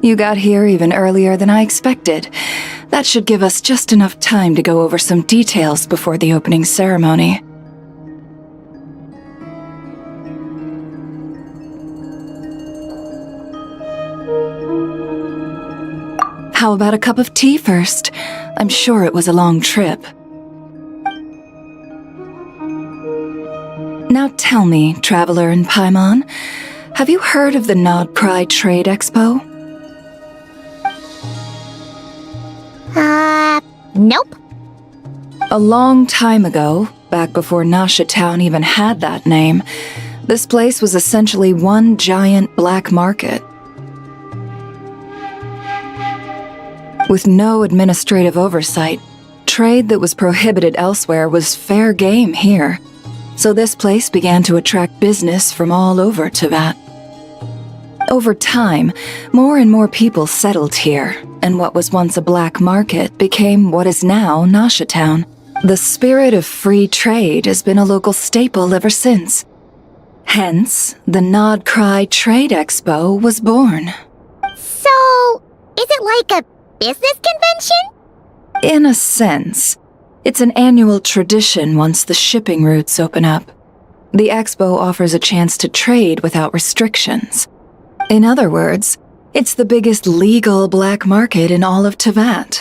You got here even earlier than I expected. That should give us just enough time to go over some details before the opening ceremony. How about a cup of tea first? I'm sure it was a long trip. Now tell me, Traveler in Paimon, have you heard of the Nod Cry Trade Expo? Nope. A long time ago, back before Nasha Town even had that name, this place was essentially one giant black market. With no administrative oversight, trade that was prohibited elsewhere was fair game here. So this place began to attract business from all over Teyvat. Over time, more and more people settled here, and what was once a black market became what is now Nasha Town. The spirit of free trade has been a local staple ever since. Hence, the Nod Cry Trade Expo was born. So, is it like a business convention? In a sense. It's an annual tradition once the shipping routes open up. The expo offers a chance to trade without restrictions. In other words, it's the biggest legal black market in all of Teyvat.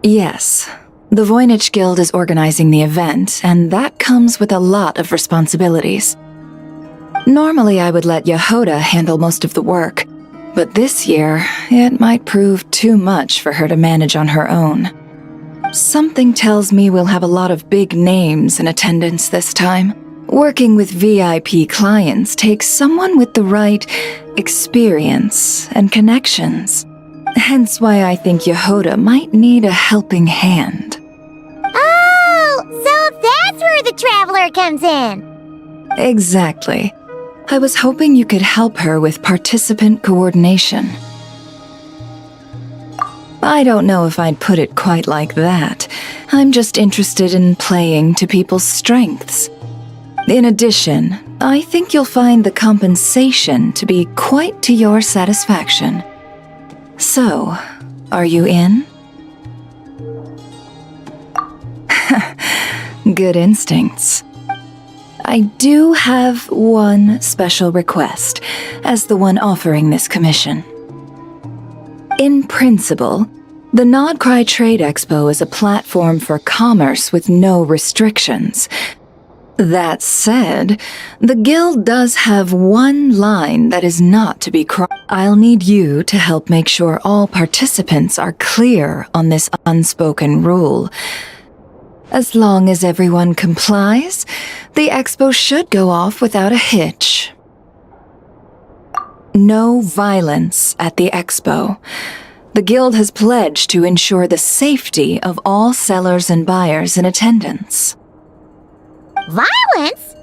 Yes, the Voynich Guild is organizing the event, and that comes with a lot of responsibilities. Normally I would let Yehoda handle most of the work, but this year, it might prove too much for her to manage on her own. Something tells me we'll have a lot of big names in attendance this time. Working with VIP clients takes someone with the right experience and connections. Hence why I think Yehoda might need a helping hand. Oh, so that's where the Traveler comes in. Exactly. I was hoping you could help her with participant coordination. I don't know if I'd put it quite like that. I'm just interested in playing to people's strengths. In addition, I think you'll find the compensation to be quite to your satisfaction. So, are you in? Good instincts. I do have one special request, as the one offering this commission. In principle, the Nod Cry Trade Expo is a platform for commerce with no restrictions. That said, the guild does have one line that is not to be crossed. I'll need you to help make sure all participants are clear on this unspoken rule. As long as everyone complies, the expo should go off without a hitch. No violence at the expo. The guild has pledged to ensure the safety of all sellers and buyers in attendance. Violence?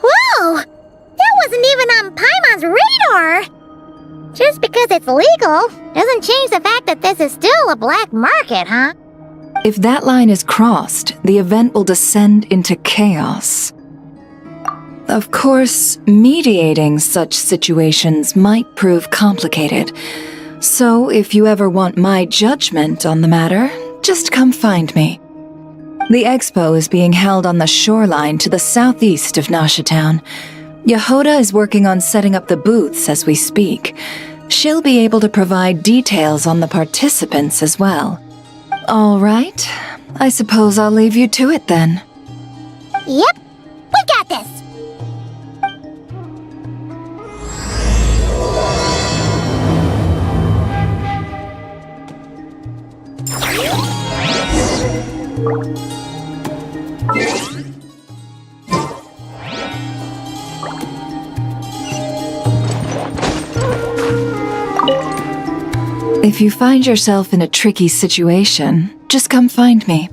Whoa! That wasn't even on Paimon's radar! Just because it's legal doesn't change the fact that this is still a black market, huh? If that line is crossed, the event will descend into chaos. Of course, mediating such situations might prove complicated. So if you ever want my judgment on the matter, just come find me. The expo is being held on the shoreline to the southeast of Nasha Town. Yehoda is working on setting up the booths as we speak. She'll be able to provide details on the participants as well. All right, I suppose I'll leave you to it then. Yep, we got this! If you find yourself in a tricky situation, just come find me.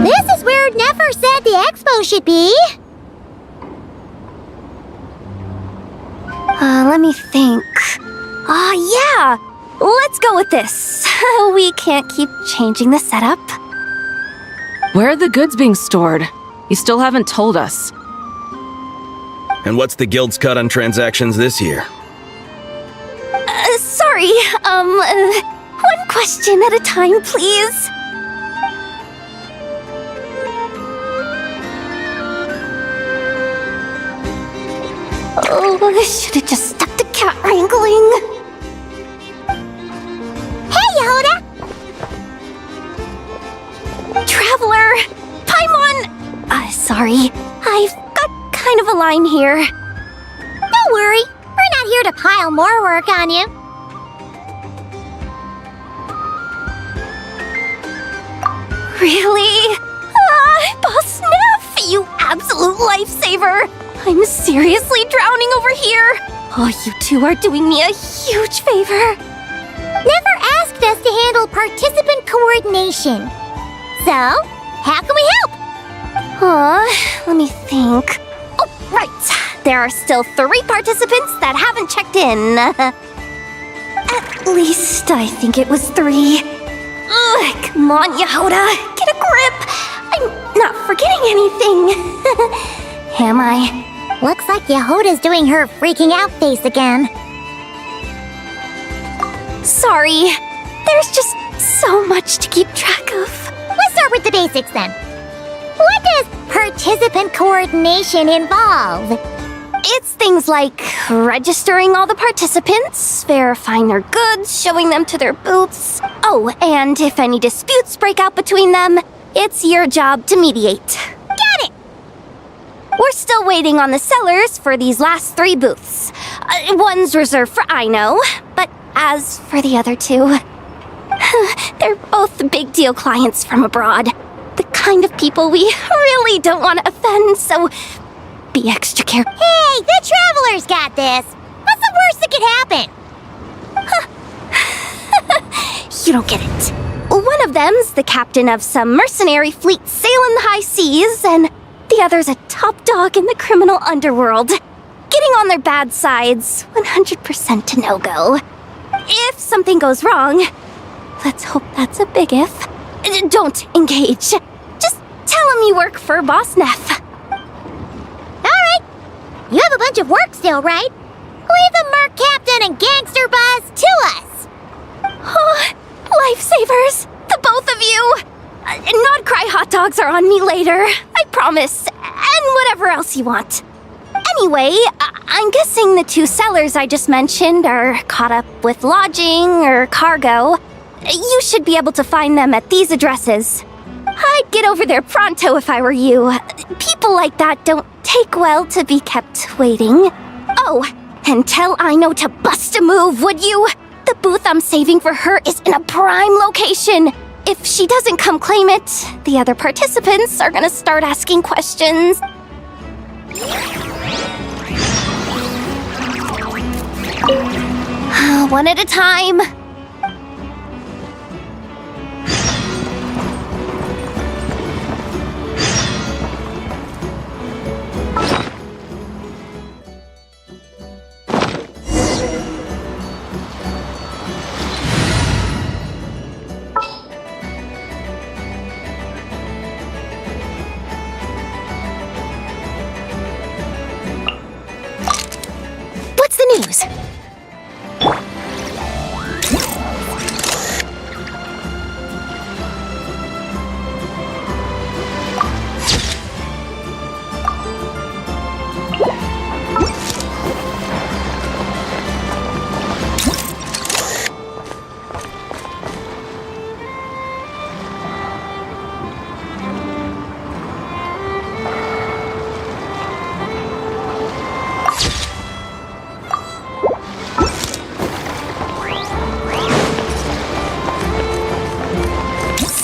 This is where Nefer said the expo should be. Let me think. Yeah! Let's go with this. We can't keep changing the setup. Where are the goods being stored? You still haven't told us. And what's the guild's cut on transactions this year? Sorry, one question at a time, please. Oh, I should have just stuck to cat wrangling. Hey, Yehuda! Traveler! Paimon! Sorry, I've got kind of a line here. Don't worry, we're not here to pile more work on you. Really? Boss Neff, you absolute lifesaver! I'm seriously drowning over here. Oh, you two are doing me a huge favor. Never asked us to handle participant coordination. So, how can we help? Let me think. Oh, right. There are still 3 participants that haven't checked in. At least I think it was 3. Ugh, come on, Yehuda. Get a grip. I'm not forgetting anything. Am I? Looks like Yehuda's doing her freaking out face again. Sorry. There's just so much to keep track of. Let's start with the basics then. What does participant coordination involve? It's things like registering all the participants, verifying their goods, showing them to their booths. Oh, and if any disputes break out between them, it's your job to mediate. Got it! We're still waiting on the sellers for these last 3 booths. One's reserved for Ino, but as for the other 2, they're both big deal clients from abroad. The kind of people we really don't want to offend, so be extra careful. Hey, the Traveler's got this! What's the worst that could happen? You don't get it. One of them's the captain of some mercenary fleet sailing the high seas, and the other's a top dog in the criminal underworld. Getting on their bad sides, 100% a no-go. If something goes wrong, let's hope that's a big if, don't engage. Just tell him you work for Boss Neff. Alright. You have a bunch of work still, right? Leave the Merc Captain and Gangster Buzz to us. Oh, lifesavers, the both of you. Not cry hot dogs are on me later, I promise. And whatever else you want. Anyway, I'm guessing the 2 sellers I just mentioned are caught up with lodging or cargo. You should be able to find them at these addresses. I'd get over there pronto if I were you. People like that don't take well to be kept waiting. Oh, and tell Ino to bust a move, would you? The booth I'm saving for her is in a prime location. If she doesn't come claim it, the other participants are gonna start asking questions. One at a time. What's the news?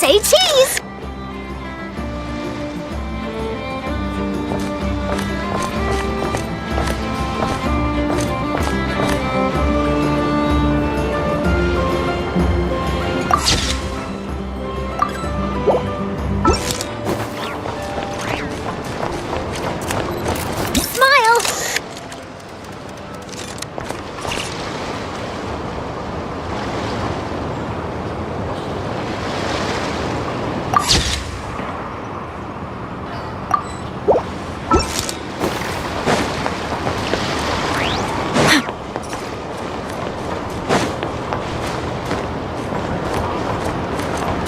Say cheese! Smile!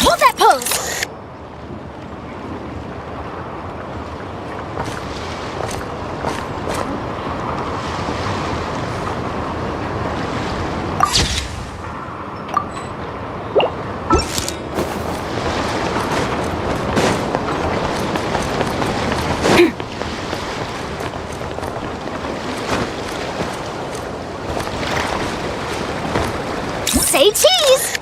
Hold that pose! Say cheese!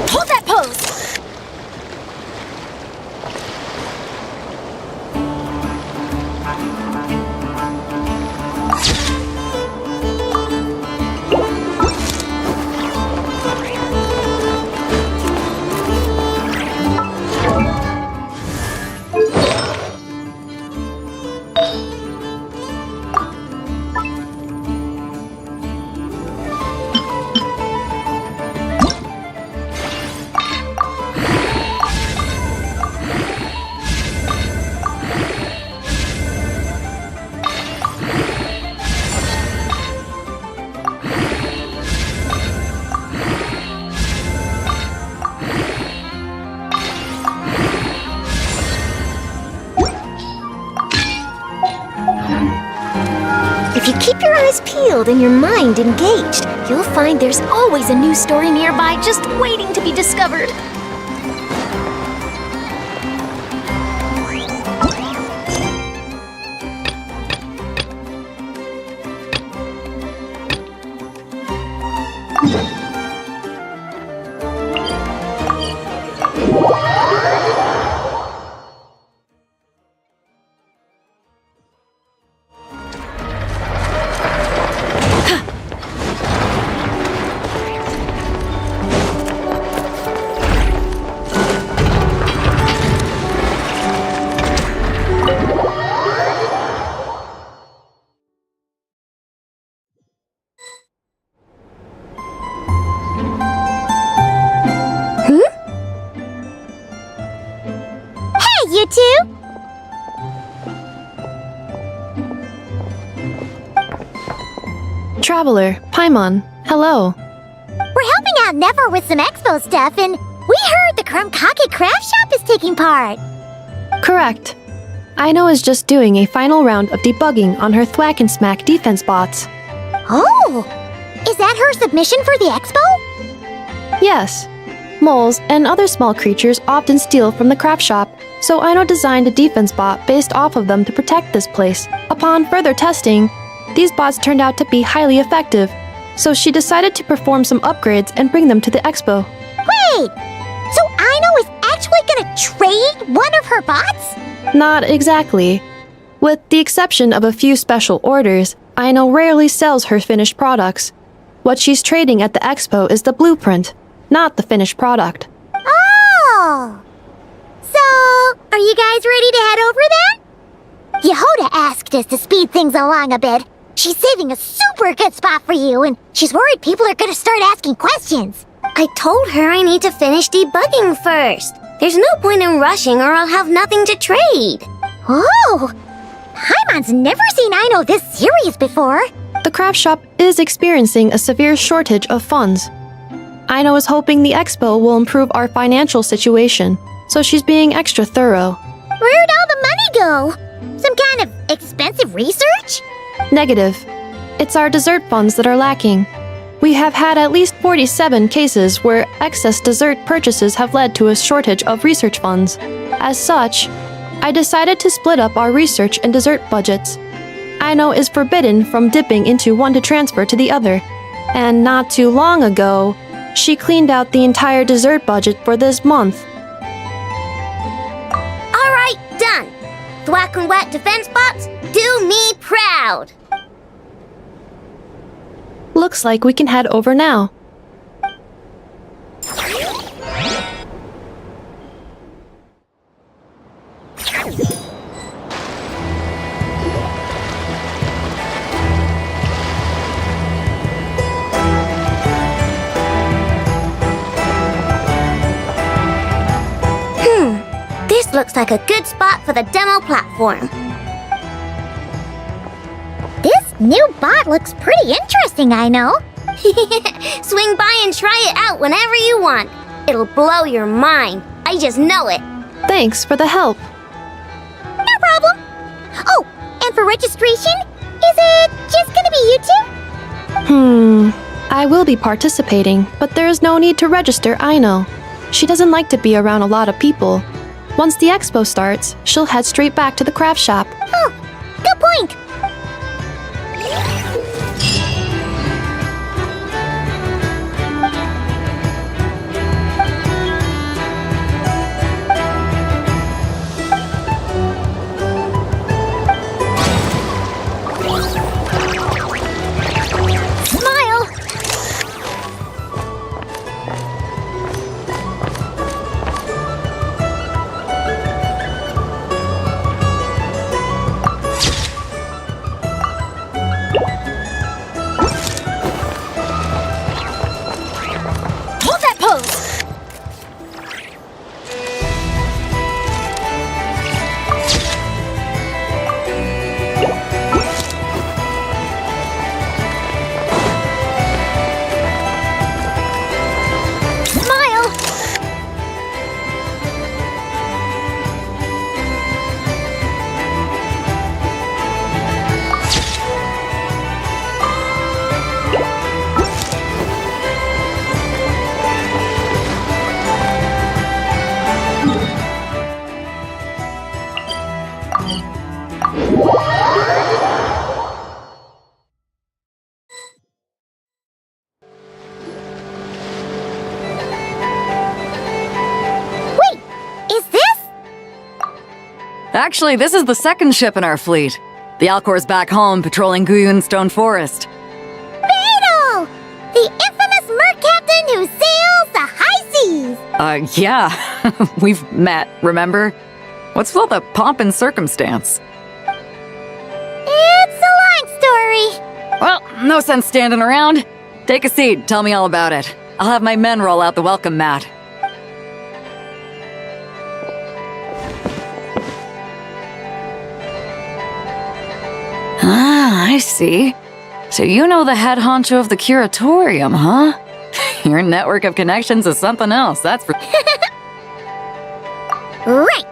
Hold that pose! If you keep your eyes peeled and your mind engaged, you'll find there's always a new story nearby just waiting to be discovered. Hey, you two! Traveler, Paimon, hello. We're helping out Never with some expo stuff, and we heard the Krumkake craft shop is taking part. Correct. Aino is just doing a final round of debugging on her Thwack and Smack defense bots. Oh! Is that her submission for the expo? Yes. Moles and other small creatures often steal from the craft shop, so Aino designed a defense bot based off of them to protect this place. Upon further testing, these bots turned out to be highly effective, so she decided to perform some upgrades and bring them to the expo. Wait! So Aino is actually gonna trade one of her bots? Not exactly. With the exception of a few special orders, Aino rarely sells her finished products. What she's trading at the expo is the blueprint, not the finished product. Oh! So, are you guys ready to head over then? Yehoda asked us to speed things along a bit. She's saving a super good spot for you, and she's worried people are gonna start asking questions. I told her I need to finish debugging first. There's no point in rushing or I'll have nothing to trade. Oh! Paimon's never seen Aino this serious before. The craft shop is experiencing a severe shortage of funds. Aino is hoping the expo will improve our financial situation, so she's being extra thorough. Where'd all the money go? Some kind of expensive research? Negative. It's our dessert funds that are lacking. We have had at least 47 cases where excess dessert purchases have led to a shortage of research funds. As such, I decided to split up our research and dessert budgets. Aino is forbidden from dipping into one to transfer to the other, and not too long ago, she cleaned out the entire dessert budget for this month. Alright, done. Thwack and Whack defense bots, do me proud. Looks like we can head over now. This looks like a good spot for the demo platform. This new bot looks pretty interesting, I know. Swing by and try it out whenever you want. It'll blow your mind. I just know it. Thanks for the help. No problem. Oh, and for registration, is it just gonna be you two? I will be participating, but there is no need to register, Aino. She doesn't like to be around a lot of people. Once the expo starts, she'll head straight back to the craft shop. Oh, good point. Smile. Hold that pose! Smile. Wait, is this? Actually, this is the second ship in our fleet. The Alcor's back home patrolling Guyun Stone Forest. Beidou! The infamous merc captain who sails the high seas! Yeah. We've met, remember? What's with all the pomp and circumstance? It's a long story. Well, no sense standing around. Take a seat, tell me all about it. I'll have my men roll out the welcome mat. Ah, I see. So you know the head honcho of the curatorium, huh? Your network of connections is something else, that's for... Right.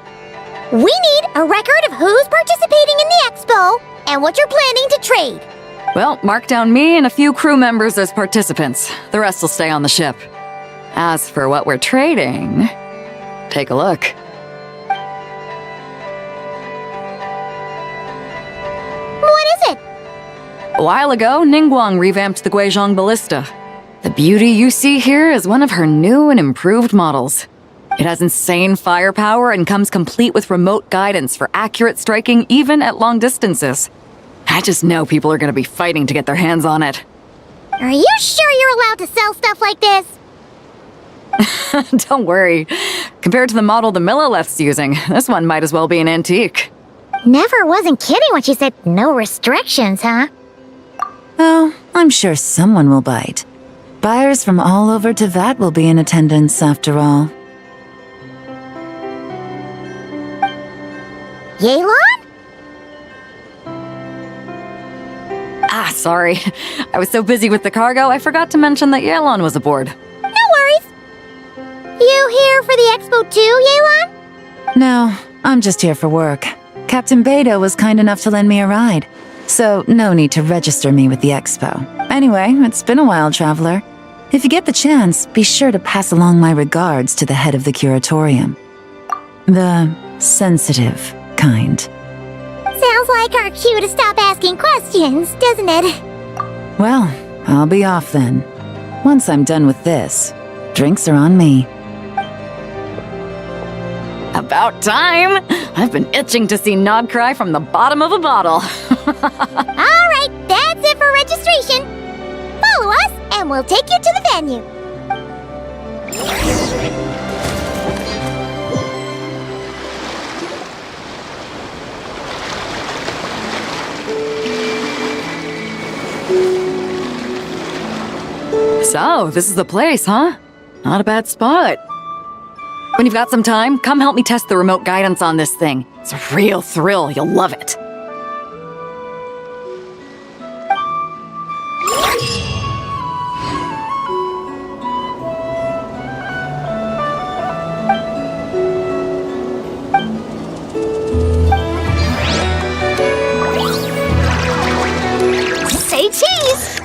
We need a record of who's participating in the expo and what you're planning to trade. Well, mark down me and a few crew members as participants. The rest will stay on the ship. As for what we're trading, take a look. What is it? A while ago, Ningguang revamped the Guizhong Ballista. The beauty you see here is one of her new and improved models. It has insane firepower and comes complete with remote guidance for accurate striking even at long distances. I just know people are going to be fighting to get their hands on it. Are you sure you're allowed to sell stuff like this? Don't worry. Compared to the model the Millileth's using, this one might as well be an antique. Never wasn't kidding when she said no restrictions, huh? Oh, I'm sure someone will bite. Buyers from all over Teyvat will be in attendance after all. Yelan? Ah, sorry. I was so busy with the cargo, I forgot to mention that Yelan was aboard. No worries. You here for the expo too, Yelan? No, I'm just here for work. Captain Beidou was kind enough to lend me a ride, so no need to register me with the expo. Anyway, it's been a while, Traveler. If you get the chance, be sure to pass along my regards to the head of the curatorium. The sensitive kind. Sounds like our cue to stop asking questions, doesn't it? Well, I'll be off then. Once I'm done with this, drinks are on me. About time! I've been itching to see Nod cry from the bottom of a bottle. All right, that's it for registration. Follow us, and we'll take you to the venue. So, this is the place, huh? Not a bad spot. When you've got some time, come help me test the remote guidance on this thing. It's a real thrill, you'll love it. Say cheese!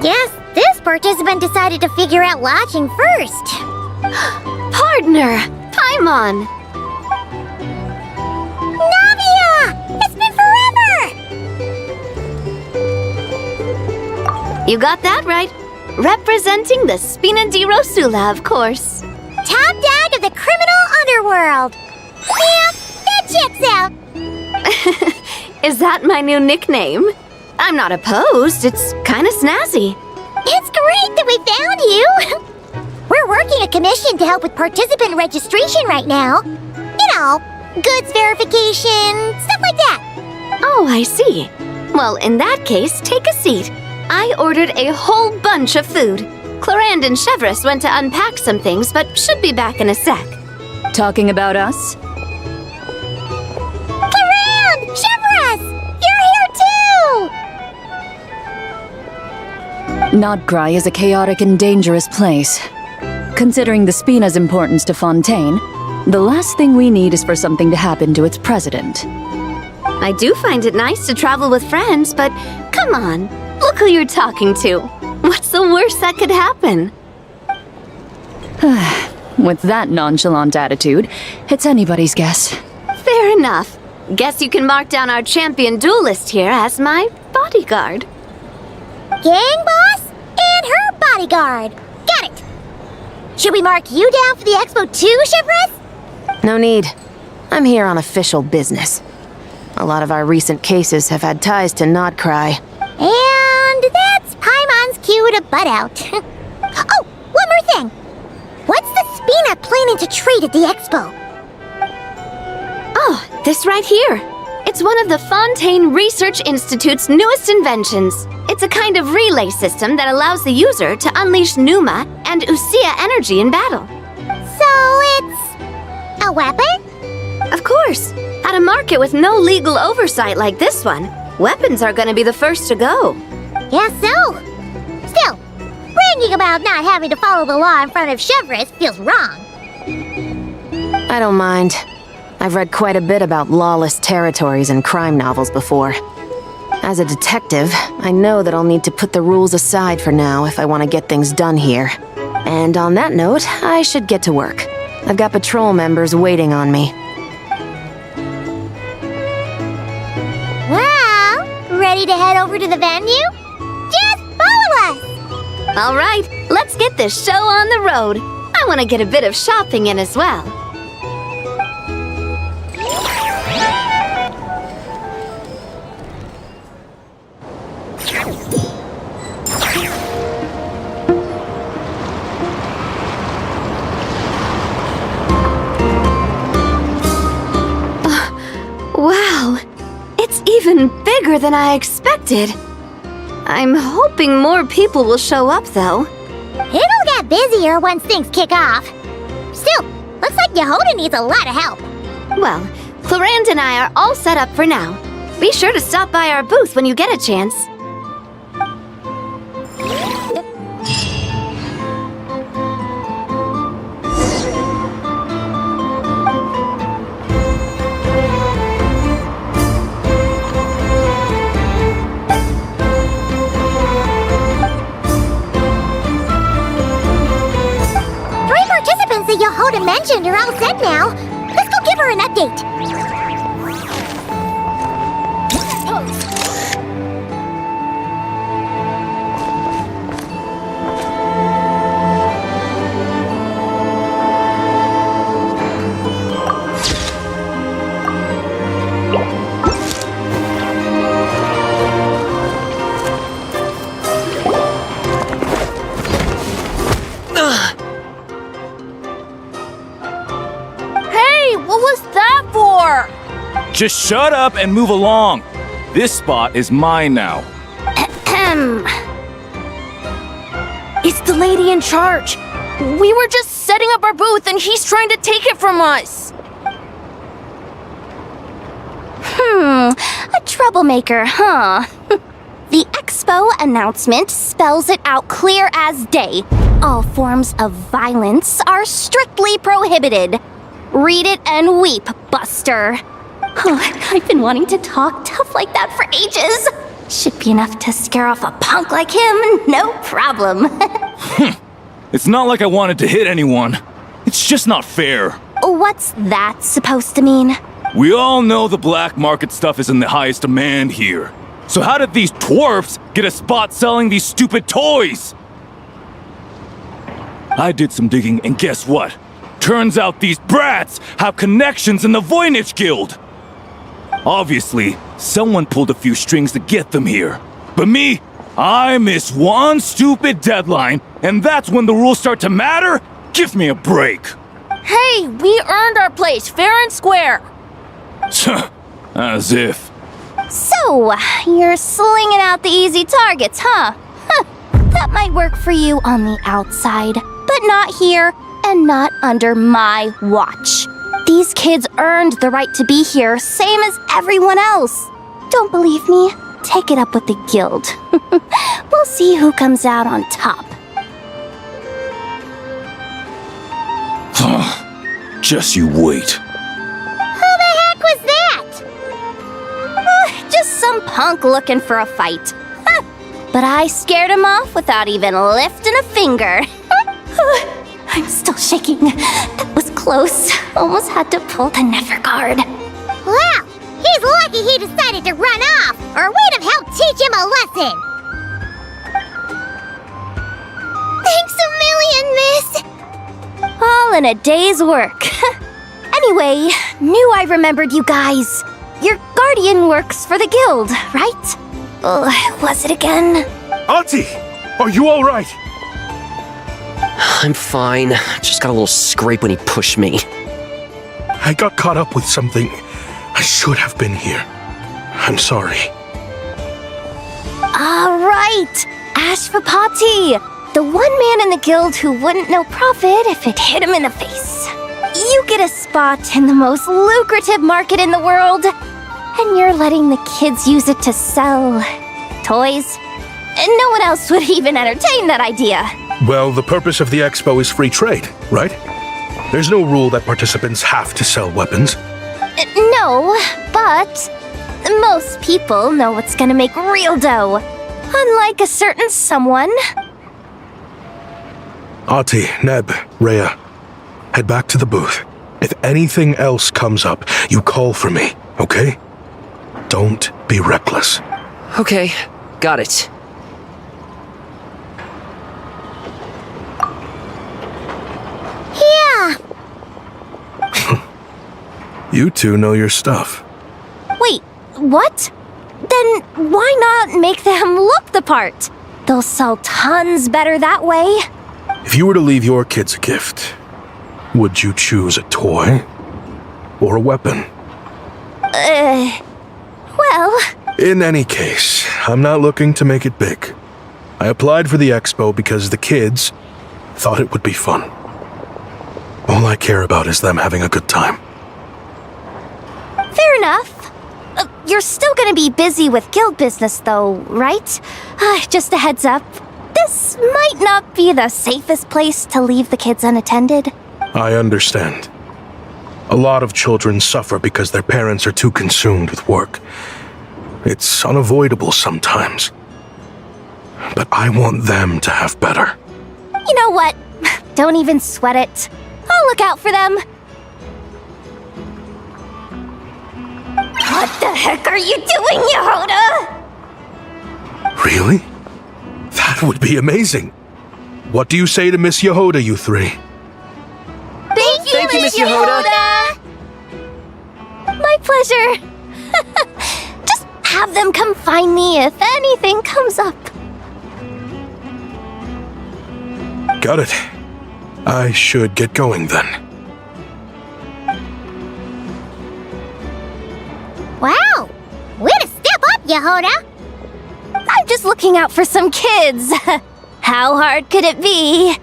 Guess this participant decided to figure out lodging first. Partner! Paimon! Navia! It's been forever! You got that right. Representing the Spina di Rosula, of course. Top dog of the criminal underworld! Yeah, that checks out! Is that my new nickname? I'm not opposed. It's kind of snazzy. It's great that we found you! We're working a commission to help with participant registration right now. You know, goods verification, stuff like that. Oh, I see. Well, in that case, take a seat. I ordered a whole bunch of food. Clarand and Chevreuse went to unpack some things, but should be back in a sec. Talking about us? Clarand! Chevreuse! You're here too! Nodcry is a chaotic and dangerous place. Considering the Spina's importance to Fontaine, the last thing we need is for something to happen to its president. I do find it nice to travel with friends, but come on, look who you're talking to. What's the worst that could happen? With that nonchalant attitude, it's anybody's guess. Fair enough. Guess you can mark down our champion duelist here as my bodyguard. Gang boss and her bodyguard. Got it! Should we mark you down for the expo too, Chevreuse? No need. I'm here on official business. A lot of our recent cases have had ties to Nodcry. And that's Paimon's cue to butt out. Oh, one more thing. What's the Spina planning to trade at the expo? Oh, this right here. It's one of the Fontaine Research Institute's newest inventions. It's a kind of relay system that allows the user to unleash Numa and Usia energy in battle. So it's a weapon? Of course. At a market with no legal oversight like this one, weapons are going to be the first to go. Guess so. Still, bragging about not having to follow the law in front of Chevreuse feels wrong. I don't mind. I've read quite a bit about lawless territories and crime novels before. As a detective, I know that I'll need to put the rules aside for now if I want to get things done here. And on that note, I should get to work. I've got patrol members waiting on me. over to the venue? Just follow us! All right, let's get this show on the road. I want to get a bit of shopping in as well. Wow, it's even bigger than I expected. I'm hoping more people will show up, though. It'll get busier once things kick off. Still, looks like Yehoda needs a lot of help. Well, Florand and I are all set up for now. Be sure to stop by our booth when you get a chance. Yehoda mentioned are all set now. Let's go give her an update. Just shut up and move along. This spot is mine now. It's the lady in charge. We were just setting up our booth and he's trying to take it from us. A troublemaker, huh? The expo announcement spells it out clear as day. All forms of violence are strictly prohibited. Read it and weep, Buster. I've been wanting to talk tough like that for ages. Should be enough to scare off a punk like him, no problem. It's not like I wanted to hit anyone. It's just not fair. What's that supposed to mean? We all know the black market stuff is in the highest demand here. So how did these dwarfs get a spot selling these stupid toys? I did some digging and guess what? Turns out these brats have connections in the Voynich Guild. Obviously, someone pulled a few strings to get them here. But me, I miss one stupid deadline, and that's when the rules start to matter? Give me a break. Hey, we earned our place fair and square. As if. So, you're slinging out the easy targets, huh? That might work for you on the outside, but not here and not under my watch. These kids earned the right to be here, same as everyone else. Don't believe me? Take it up with the guild. We'll see who comes out on top. Just you wait. Who the heck was that? Just some punk looking for a fight. But I scared him off without even lifting a finger. I'm still shaking. That was close. Almost had to pull the Never Guard. Well, he's lucky he decided to run off, or we'd have helped teach him a lesson. Thanks a million, miss. All in a day's work. Anyway, knew I remembered you guys. Your guardian works for the guild, right? Was it again? Auntie, are you all right? I'm fine. Just got a little scrape when he pushed me. I got caught up with something. I should have been here. I'm sorry. All right, Ashvapati, the one man in the guild who wouldn't know profit if it hit him in the face. You get a spot in the most lucrative market in the world, and you're letting the kids use it to sell toys. And no one else would even entertain that idea. Well, the purpose of the expo is free trade, right? There's no rule that participants have to sell weapons. No, but most people know what's gonna make real dough. Unlike a certain someone. Ati, Neb, Rhea, head back to the booth. If anything else comes up, you call for me, okay? Don't be reckless. Okay, got it. Yeah. You two know your stuff. Wait, what? Then why not make them look the part? They'll sell tons better that way. If you were to leave your kids a gift, would you choose a toy or a weapon? Well... In any case, I'm not looking to make it big. I applied for the expo because the kids thought it would be fun. All I care about is them having a good time. Fair enough. You're still gonna be busy with guild business though, right? Just a heads up. This might not be the safest place to leave the kids unattended. I understand. A lot of children suffer because their parents are too consumed with work. It's unavoidable sometimes. But I want them to have better. You know what? Don't even sweat it. I'll look out for them. What the heck are you doing, Yehoda? Really? That would be amazing. What do you say to Miss Yehoda, you three? Thank you, Miss Yehoda. My pleasure. Just have them come find me if anything comes up. Got it. I should get going then. Wow. Way to step up, Yehoda. I'm just looking out for some kids. How hard could it be?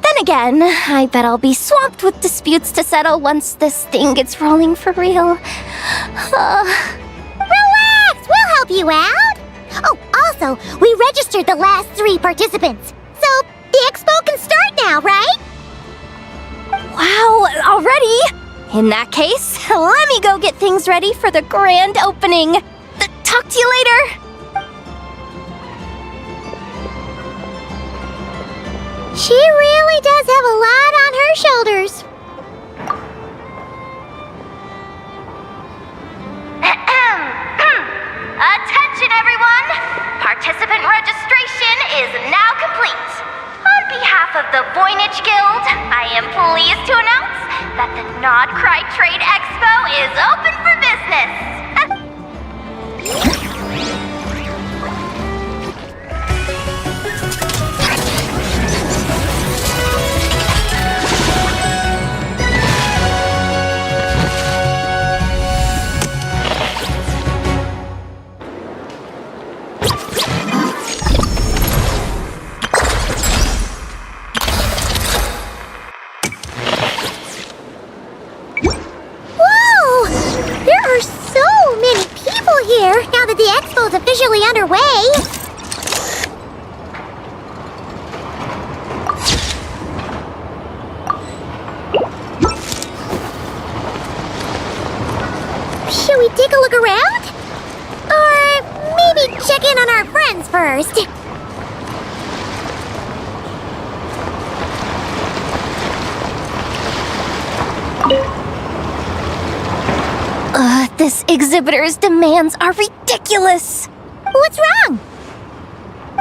Then again, I bet I'll be swamped with disputes to settle once this thing gets rolling for real. Relax, we'll help you out. Oh, also, we registered the last 3 participants. So, the expo can start now, right? Wow, already? In that case, let me go get things ready for the grand opening. Talk to you later. She really does have a lot on her shoulders. Attention, everyone! Participant registration is now complete. On behalf of the Voynich Guild, I am pleased to announce that the Nod Cry Trade Expo is open for business. Now that the expo is officially underway. Should we take a look around? Or maybe check in on our friends first? This exhibitor's demands are ridiculous. What's wrong?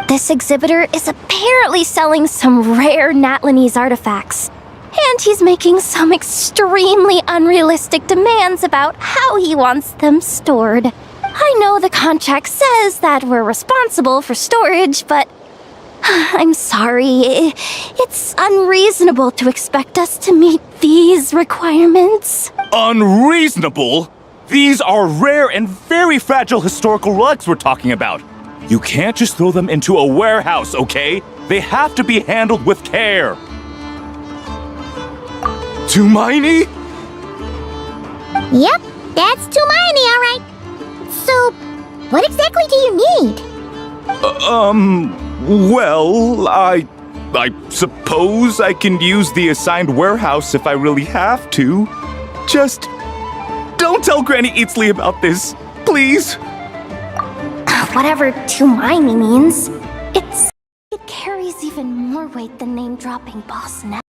This exhibitor is apparently selling some rare Natlanese artifacts. And he's making some extremely unrealistic demands about how he wants them stored. I know the contract says that we're responsible for storage, but I'm sorry. It's unreasonable to expect us to meet these requirements. Unreasonable? These are rare and very fragile historical relics we're talking about. You can't just throw them into a warehouse, okay? They have to be handled with care. Tumaini? Yep, that's Tumaini, all right. So, what exactly do you need? Well, I suppose I can use the assigned warehouse if I really have to. Just don't tell Granny Eatsley about this, please. Whatever Tumaini means, it carries even more weight than name-dropping Boss Net.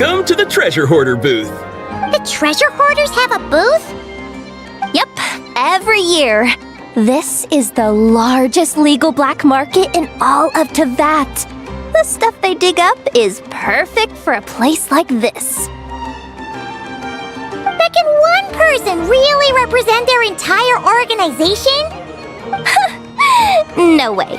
Welcome to the Treasure Hoarder booth. The treasure hoarders have a booth? Yep, every year. This is the largest legal black market in all of Teyvat. The stuff they dig up is perfect for a place like this. But can one person really represent their entire organization? No way.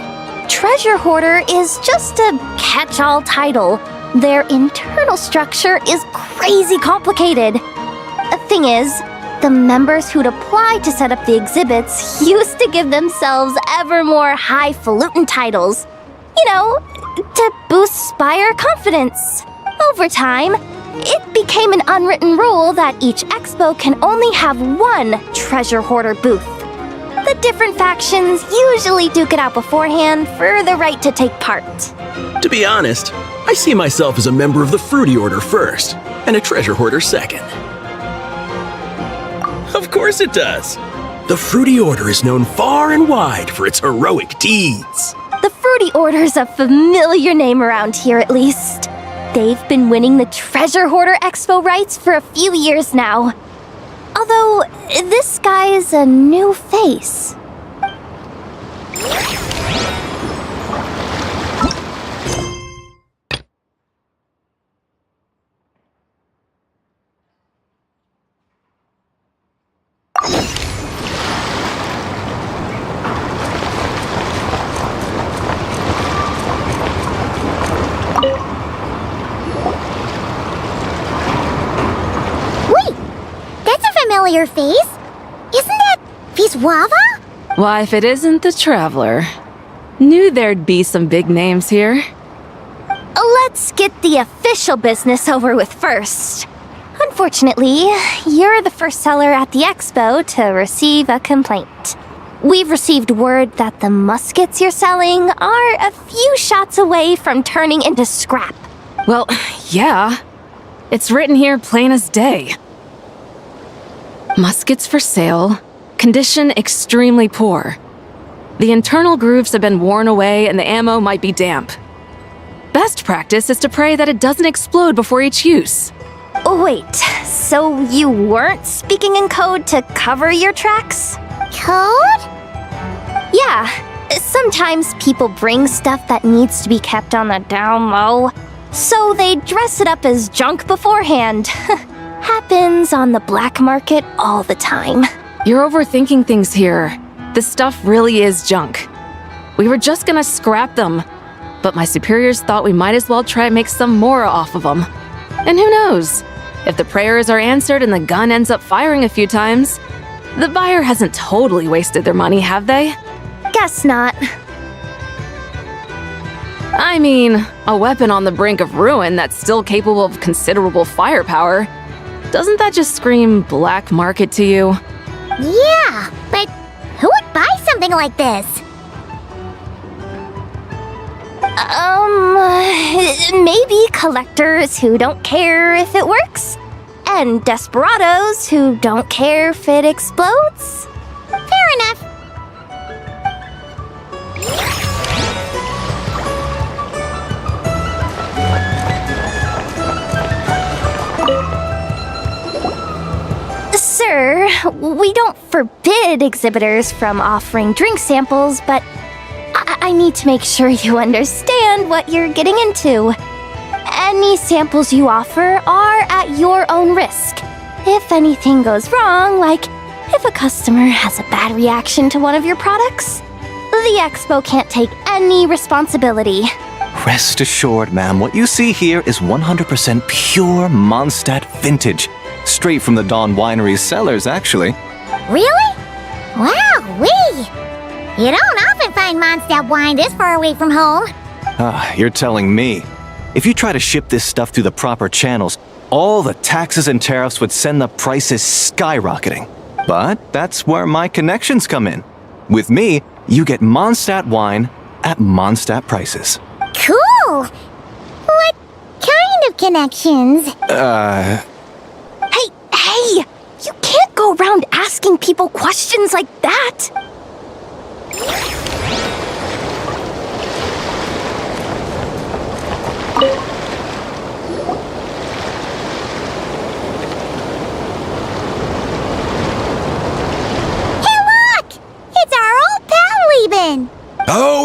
Treasure Hoarder is just a catch-all title. Their internal structure is crazy complicated. The thing is, the members who'd apply to set up the exhibits used to give themselves ever more highfalutin titles. You know, to boost buyer confidence. Over time, it became an unwritten rule that each expo can only have one Treasure Hoarder booth. The different factions usually duke it out beforehand for the right to take part. To be honest, I see myself as a member of the Fruity Order first, and a Treasure Hoarder second. Of course it does. The Fruity Order is known far and wide for its heroic deeds. The Fruity Order's a familiar name around here, at least. They've been winning the Treasure Hoarder Expo rights for a few years now. Although, this guy's a new face. Familiar face? Isn't that Viswava? Why, if it isn't the Traveler. Knew there'd be some big names here. Let's get the official business over with first. Unfortunately, you're the first seller at the expo to receive a complaint. We've received word that the muskets you're selling are a few shots away from turning into scrap. Well, yeah. It's written here plain as day. Muskets for sale. Condition extremely poor. The internal grooves have been worn away and the ammo might be damp. Best practice is to pray that it doesn't explode before each use. Wait, so you weren't speaking in code to cover your tracks? Code? Yeah. Sometimes people bring stuff that needs to be kept on the down low, so they dress it up as junk beforehand. Happens on the black market all the time. You're overthinking things here. This stuff really is junk. We were just gonna scrap them, but my superiors thought we might as well try and make some more off of them. And who knows? If the prayers are answered and the gun ends up firing a few times, the buyer hasn't totally wasted their money, have they? Guess not. I mean, a weapon on the brink of ruin that's still capable of considerable firepower. Doesn't that just scream black market to you? Yeah, but who would buy something like this? Maybe collectors who don't care if it works, and desperados who don't care if it explodes. Fair enough. Sir, we don't forbid exhibitors from offering drink samples, but I need to make sure you understand what you're getting into. Any samples you offer are at your own risk. If anything goes wrong, like if a customer has a bad reaction to one of your products, the expo can't take any responsibility. Rest assured, ma'am, what you see here is 100% pure Mondstadt vintage. Straight from the Dawn Winery's cellars, actually. Really? Wow-wee! You don't often find Mondstadt wine this far away from home. Ah, you're telling me. If you try to ship this stuff through the proper channels, all the taxes and tariffs would send the prices skyrocketing. But that's where my connections come in. With me, you get Mondstadt wine at Mondstadt prices. Cool! What kind of connections? Hey! You can't go around asking people questions like that!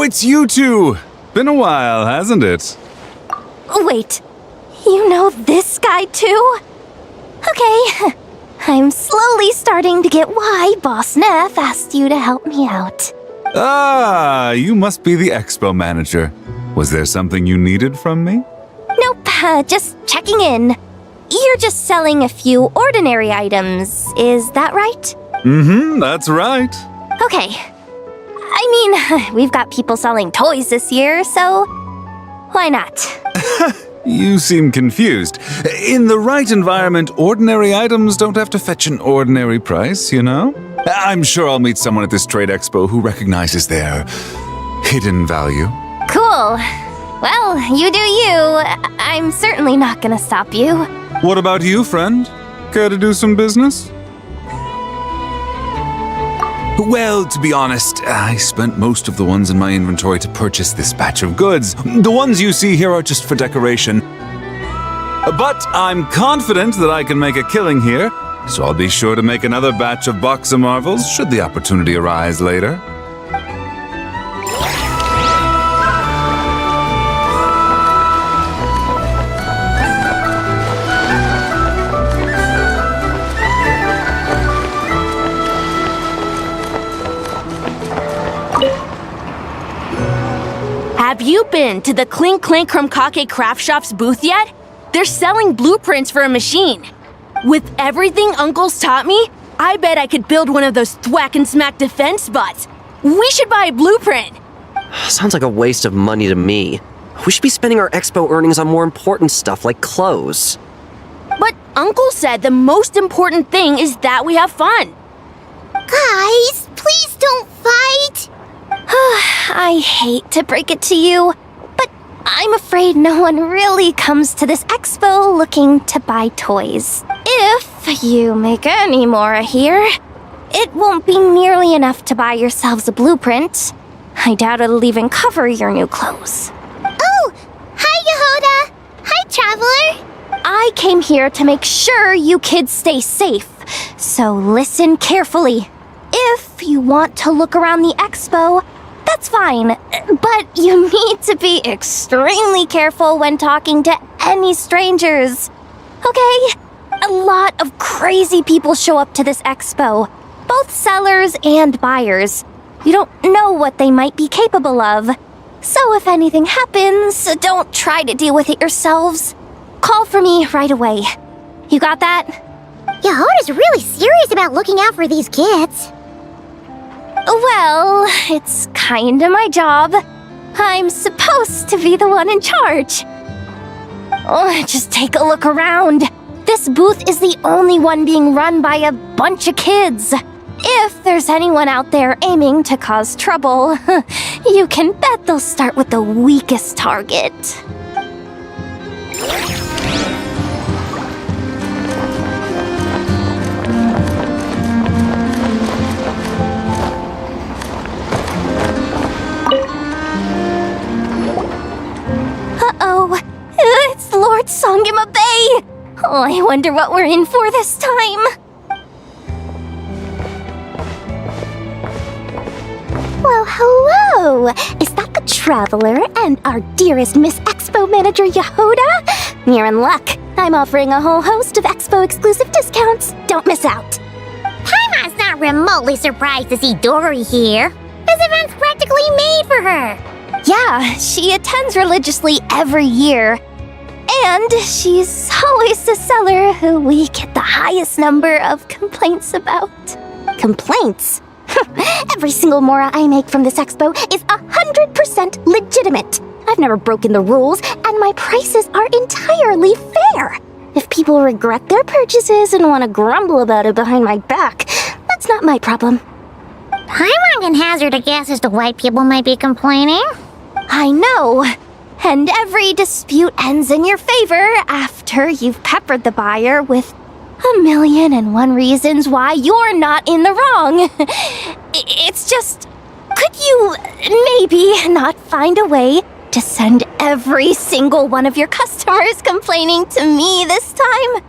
it's you two! Been a while, hasn't it? Wait, you know this guy too? Okay, I'm slowly starting to get why Boss Neff asked you to help me out. Ah, you must be the expo manager. Was there something you needed from me? Nope, just checking in. You're just selling a few ordinary items, is that right? Mm-hmm, that's right. Okay. I mean, we've got people selling toys this year, so why not? You seem confused. In the right environment, ordinary items don't have to fetch an ordinary price, you know? I'm sure I'll meet someone at this trade expo who recognizes their hidden value. Cool. Well, you do you. I'm certainly not gonna stop you. What about you, friend? Care to do some business? Well, to be honest, I spent most of the ones in my inventory to purchase this batch of goods. The ones you see here are just for decoration. But I'm confident that I can make a killing here, so I'll be sure to make another batch of Box of Marvels should the opportunity arise later. Have you been to the Clink Clink Krumkake Craft Shop's booth yet? They're selling blueprints for a machine. With everything Uncle's taught me, I bet I could build one of those thwack and smack defense bots. We should buy a blueprint. Sounds like a waste of money to me. We should be spending our expo earnings on more important stuff like clothes. But Uncle said the most important thing is that we have fun. Guys, please don't fight! I hate to break it to you, but I'm afraid no one really comes to this expo looking to buy toys. If you make any more here, it won't be nearly enough to buy yourselves a blueprint. I doubt it'll even cover your new clothes. Oh! Hi, Yehoda! Hi, Traveler! I came here to make sure you kids stay safe, so listen carefully. If you want to look around the expo, that's fine, but you need to be extremely careful when talking to any strangers. Okay? A lot of crazy people show up to this expo, both sellers and buyers. You don't know what they might be capable of. So if anything happens, don't try to deal with it yourselves. Call for me right away. You got that? Yehoda's really serious about looking out for these kids. Well, it's kinda my job. I'm supposed to be the one in charge. Oh, just take a look around. This booth is the only one being run by a bunch of kids. If there's anyone out there aiming to cause trouble, you can bet they'll start with the weakest target. Uh-oh, it's Lord Songima Bay! Oh, I wonder what we're in for this time. Well, hello! Is that the Traveler and our dearest Miss Expo Manager Yehoda? You're in luck. I'm offering a whole host of Expo exclusive discounts. Don't miss out. Paimon's not remotely surprised to see Dory here. This event's practically made for her. Yeah, she attends religiously every year. And she's always the seller who we get the highest number of complaints about. Complaints? Every single mora I make from this expo is 100% legitimate. I've never broken the rules, and my prices are entirely fair. If people regret their purchases and want to grumble about it behind my back, that's not my problem. Paimon can hazard a guess as to why people might be complaining. I know. And every dispute ends in your favor after you've peppered the buyer with 1,000,001 reasons why you're not in the wrong. It's just, could you maybe not find a way to send every single one of your customers complaining to me this time?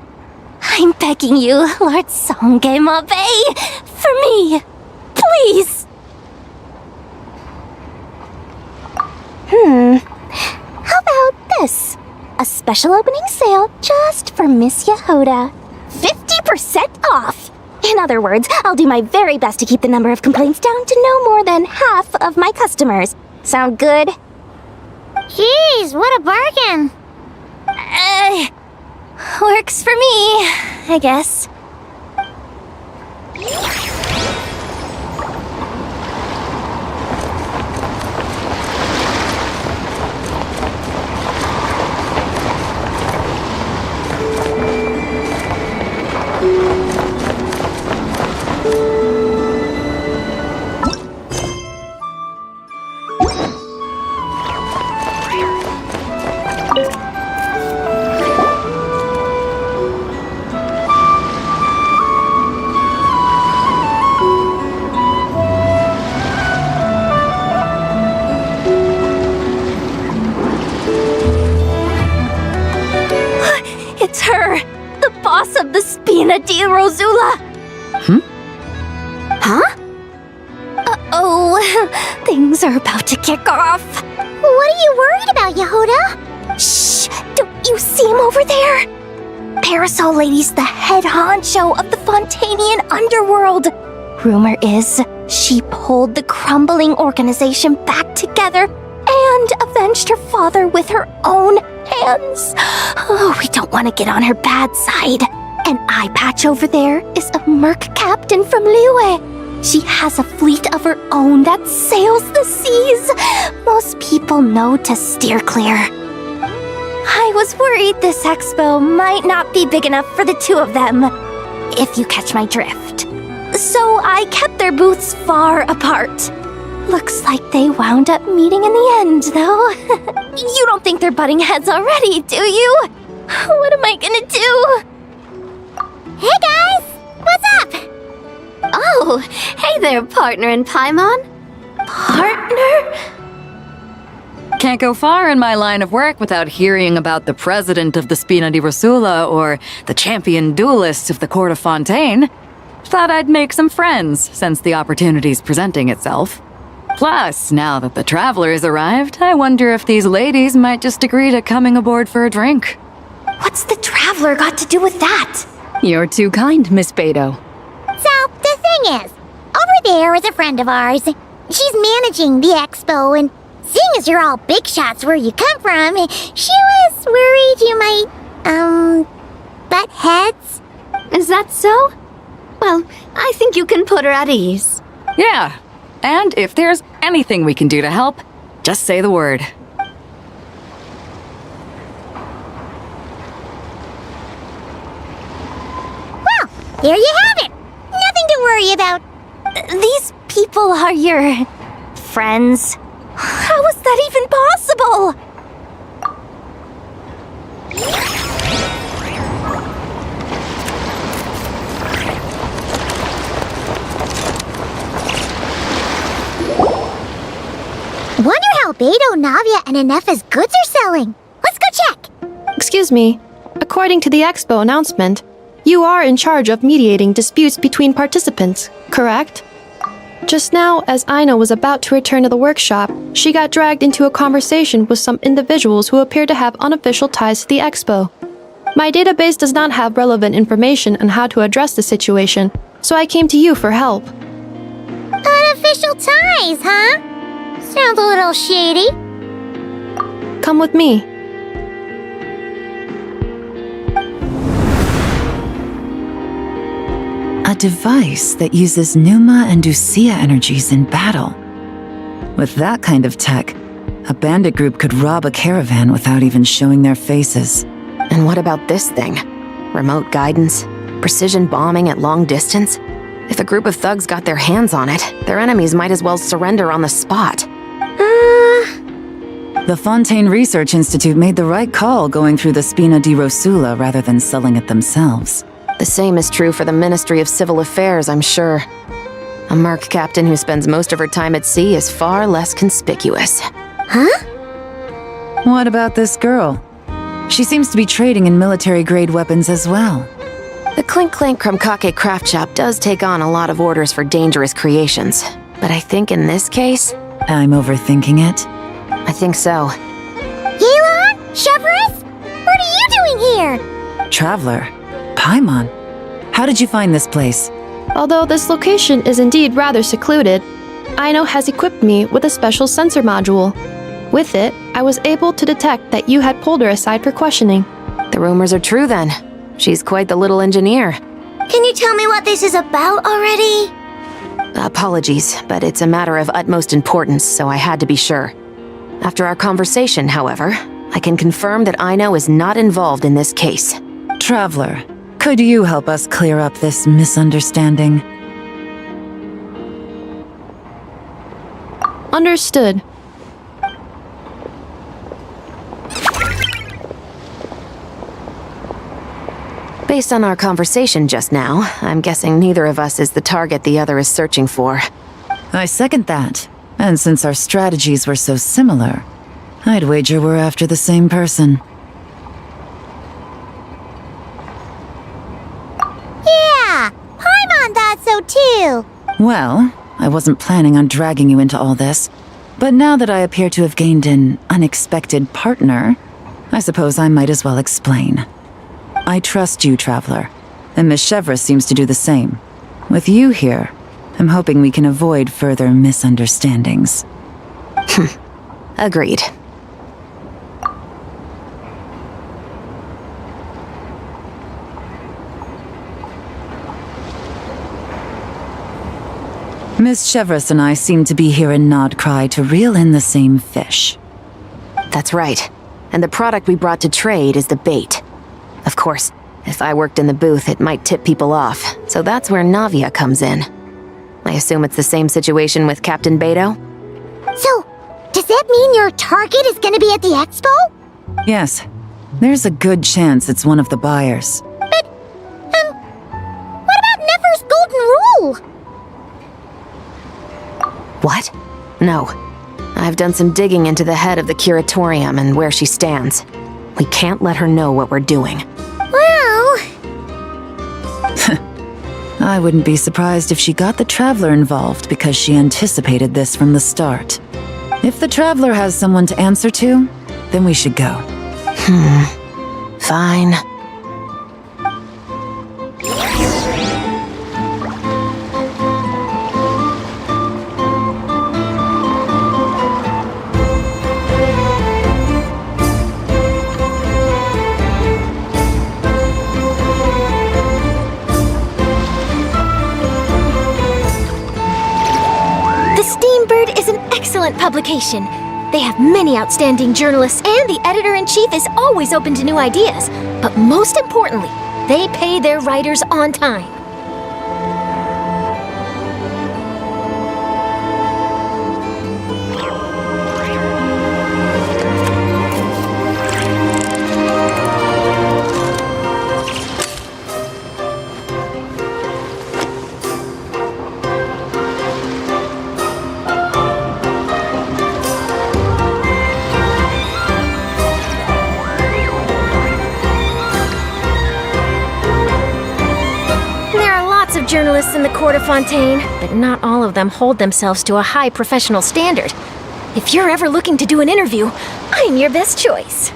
I'm begging you, Lord Songema Bay, for me, please. How about this? A special opening sale just for Miss Yehoda. 50% off! In other words, I'll do my very best to keep the number of complaints down to no more than half of my customers. Sound good? Jeez, what a bargain. Works for me, I guess. It's her! The boss of the Spina di Rosula! Huh? Uh-oh, things are about to kick off. What are you worried about, Yehoda? Shh! Don't you see him over there? Parasol Lady's the head honcho of the Fontanian underworld. Rumor is she pulled the crumbling organization back together and avenged her father with her own hands. Oh, we don't want to get on her bad side. An eye patch over there is a merc captain from Liyue. She has a fleet of her own that sails the seas. Most people know to steer clear. I was worried this expo might not be big enough for the two of them, if you catch my drift. So I kept their booths far apart. Looks like they wound up meeting in the end, though. You don't think they're butting heads already, do you? What am I gonna do? Hey guys! What's up? Oh, hey there, partner in Paimon. Partner? Can't go far in my line of work without hearing about the president of the Spina di Rosula or the champion duelist of the court of Fontaine. Thought I'd make some friends since the opportunity's presenting itself. Plus, now that the traveler's arrived, I wonder if these ladies might just agree to coming aboard for a drink. What's the traveler got to do with that? You're too kind, Miss Beto. So, the thing is, over there is a friend of ours. She's managing the expo, and seeing as you're all big shots where you come from, she was worried you might, butt heads. Is that so? Well, I think you can put her at ease. Yeah, and if there's anything we can do to help, just say the word. Well, there you have it. Nothing to worry about. These people are your friends. How is that even possible? Wonder how Beto, Navia, and Inef's goods are selling. Let's go check. Excuse me. According to the expo announcement, you are in charge of mediating disputes between participants, correct? Just now, as Aino was about to return to the workshop, she got dragged into a conversation with some individuals who appear to have unofficial ties to the expo. My database does not have relevant information on how to address the situation, so I came to you for help. Unofficial ties, huh? Sounds a little shady. Come with me. A device that uses Pneuma and Ducia energies in battle. With that kind of tech, a bandit group could rob a caravan without even showing their faces. And what about this thing? Remote guidance? Precision bombing at long distance? If a group of thugs got their hands on it, their enemies might as well surrender on the spot. The Fontaine Research Institute made the right call going through the Spina di Rosula rather than selling it themselves. The same is true for the Ministry of Civil Affairs, I'm sure. A merc captain who spends most of her time at sea is far less conspicuous. Huh? What about this girl? She seems to be trading in military-grade weapons as well. The Clink Clank Krumkake craft shop does take on a lot of orders for dangerous creations. But I think in this case... I'm overthinking it. I think so. Yelan? Chevron? What are you doing here? Traveler, Paimon, how did you find this place? Although this location is indeed rather secluded, Aino has equipped me with a special sensor module. With it, I was able to detect that you had pulled her aside for questioning. The rumors are true then. She's quite the little engineer. Can you tell me what this is about already? Apologies, but it's a matter of utmost importance, so I had to be sure. After our conversation, however, I can confirm that Aino is not involved in this case. Traveler, could you help us clear up this misunderstanding? Understood. Based on our conversation just now, I'm guessing neither of us is the target the other is searching for. I second that. And since our strategies were so similar, I'd wager we're after the same person. Yeah, Paimon thought so too. Well, I wasn't planning on dragging you into all this, but now that I appear to have gained an unexpected partner, I suppose I might as well explain. I trust you, Traveler, and Miss Chevra seems to do the same. With you here, I'm hoping we can avoid further misunderstandings. Agreed. Miss Chevras and I seem to be here in Nodcry to reel in the same fish. That's right. And the product we brought to trade is the bait. Of course, if I worked in the booth, it might tip people off, so that's where Navia comes in. I assume it's the same situation with Captain Beto? So, does that mean your target is gonna be at the expo? Yes, there's a good chance it's one of the buyers. But, what about Nefer's golden rule? What? No. I've done some digging into the head of the curatorium and where she stands. We can't let her know what we're doing. Well... I wouldn't be surprised if she got the Traveler involved because she anticipated this from the start. If the Traveler has someone to answer to, then we should go. Fine. Steambird is an excellent publication. They have many outstanding journalists, and the editor-in-chief is always open to new ideas. But most importantly, they pay their writers on time. Journalists in the Court of Fontaine, but not all of them hold themselves to a high professional standard. If you're ever looking to do an interview, I'm your best choice.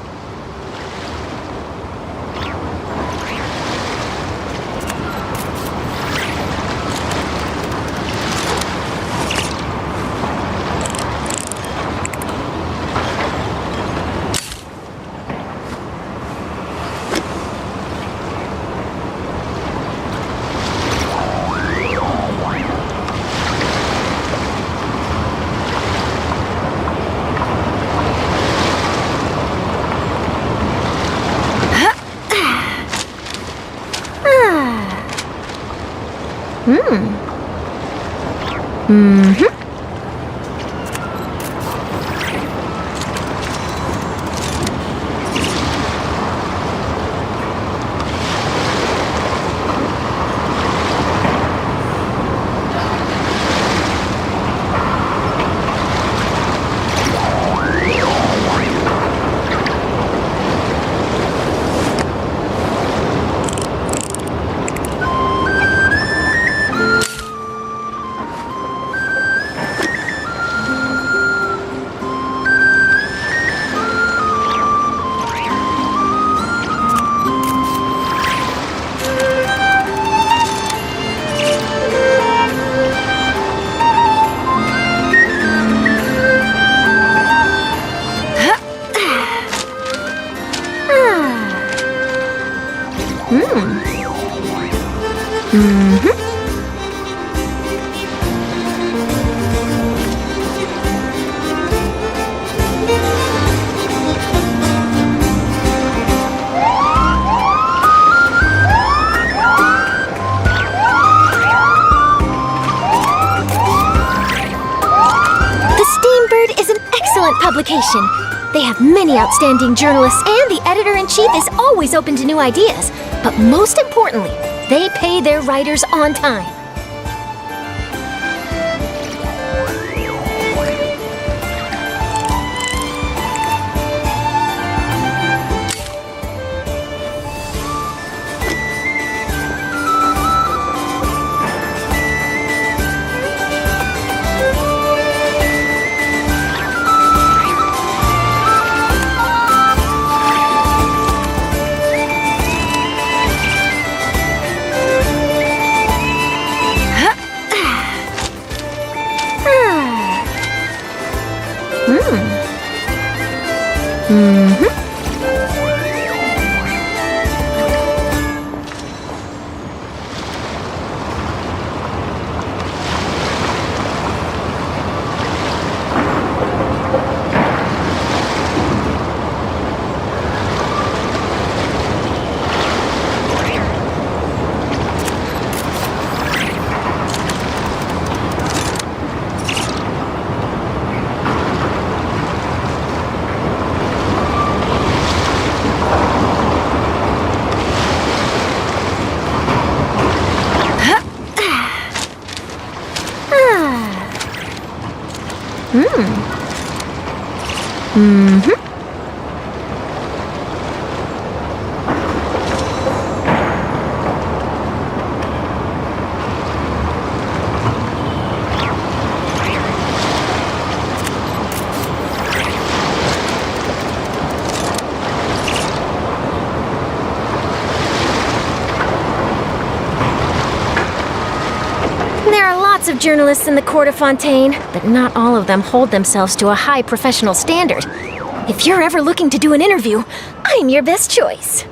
The Steambird is an excellent publication. They have many outstanding journalists, and the editor-in-chief is always open to new ideas. But most importantly, they pay their writers on time. There are lots of journalists in the court of Fontaine, but not all of them hold themselves to a high professional standard. If you're ever looking to do an interview, I'm your best choice.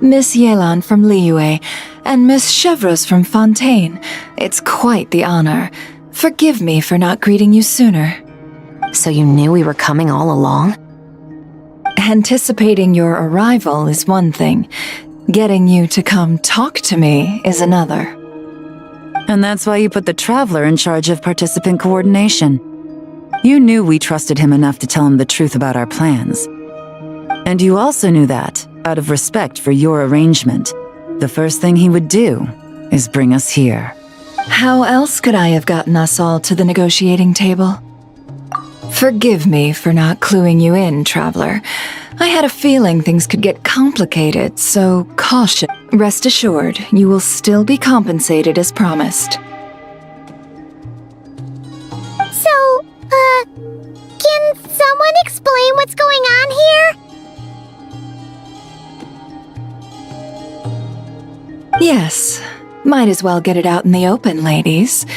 Miss Yelan from Liyue, and Miss Chevreuse from Fontaine. It's quite the honor. Forgive me for not greeting you sooner. So you knew we were coming all along? Anticipating your arrival is one thing. Getting you to come talk to me is another. And that's why you put the Traveler in charge of participant coordination. You knew we trusted him enough to tell him the truth about our plans. And you also knew that, out of respect for your arrangement, the first thing he would do is bring us here. How else could I have gotten us all to the negotiating table? Forgive me for not cluing you in, Traveler. I had a feeling things could get complicated, so caution. Rest assured, you will still be compensated as promised. So, can someone explain what's going on here? Yes. Might as well get it out in the open, ladies.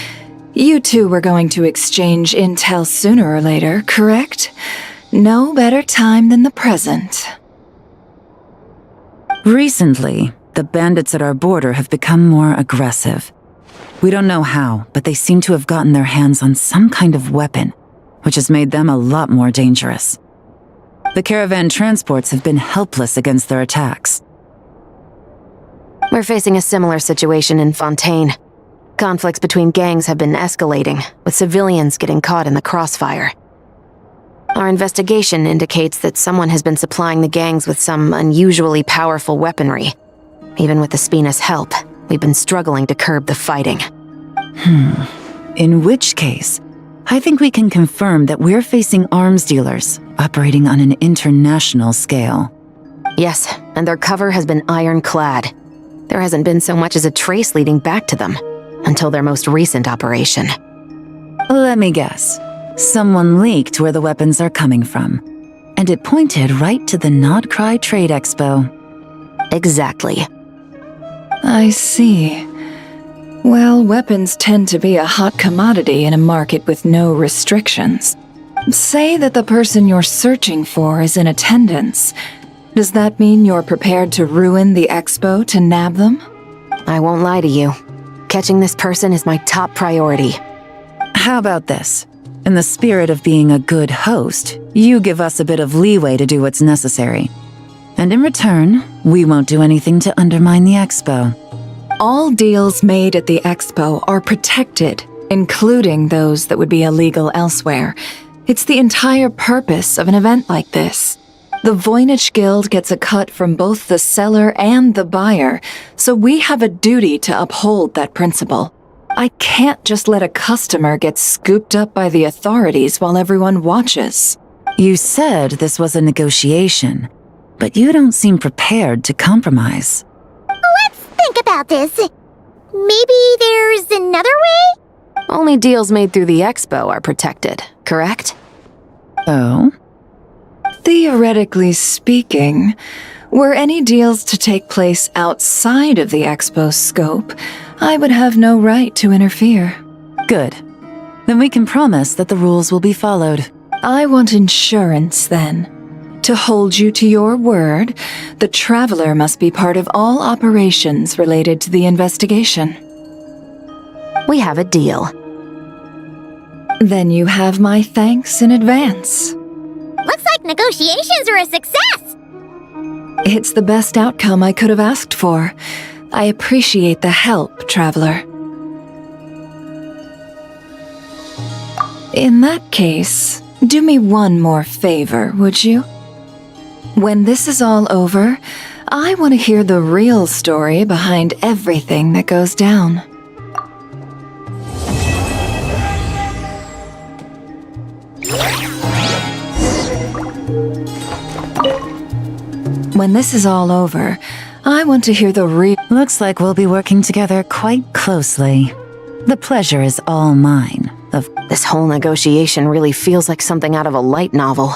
You two were going to exchange intel sooner or later, correct? No better time than the present. Recently, the bandits at our border have become more aggressive. We don't know how, but they seem to have gotten their hands on some kind of weapon, which has made them a lot more dangerous. The caravan transports have been helpless against their attacks. We're facing a similar situation in Fontaine. Conflicts between gangs have been escalating, with civilians getting caught in the crossfire. Our investigation indicates that someone has been supplying the gangs with some unusually powerful weaponry. Even with the Spina's help, we've been struggling to curb the fighting. In which case, I think we can confirm that we're facing arms dealers operating on an international scale. Yes, and their cover has been ironclad. There hasn't been so much as a trace leading back to them, until their most recent operation. Let me guess. Someone leaked where the weapons are coming from, and it pointed right to the Nodcry Trade Expo. Exactly. I see. Well, weapons tend to be a hot commodity in a market with no restrictions. Say that the person you're searching for is in attendance. Does that mean you're prepared to ruin the expo to nab them? I won't lie to you. Catching this person is my top priority. How about this? In the spirit of being a good host, you give us a bit of leeway to do what's necessary. And in return, we won't do anything to undermine the expo. All deals made at the expo are protected, including those that would be illegal elsewhere. It's the entire purpose of an event like this. The Voynich Guild gets a cut from both the seller and the buyer, so we have a duty to uphold that principle. I can't just let a customer get scooped up by the authorities while everyone watches. You said this was a negotiation, but you don't seem prepared to compromise. Let's think about this. Maybe there's another way? Only deals made through the expo are protected, correct? Oh? Theoretically speaking, were any deals to take place outside of the expo's scope, I would have no right to interfere. Good. Then we can promise that the rules will be followed. I want insurance, then. To hold you to your word, the Traveler must be part of all operations related to the investigation. We have a deal. Then you have my thanks in advance. Looks like negotiations are a success! It's the best outcome I could have asked for. I appreciate the help, Traveler. In that case, do me one more favor, would you? When this is all over, I want to hear the real story behind everything that goes down. When this is all over, I want to hear the real— Looks like we'll be working together quite closely. The pleasure is all mine. This whole negotiation really feels like something out of a light novel.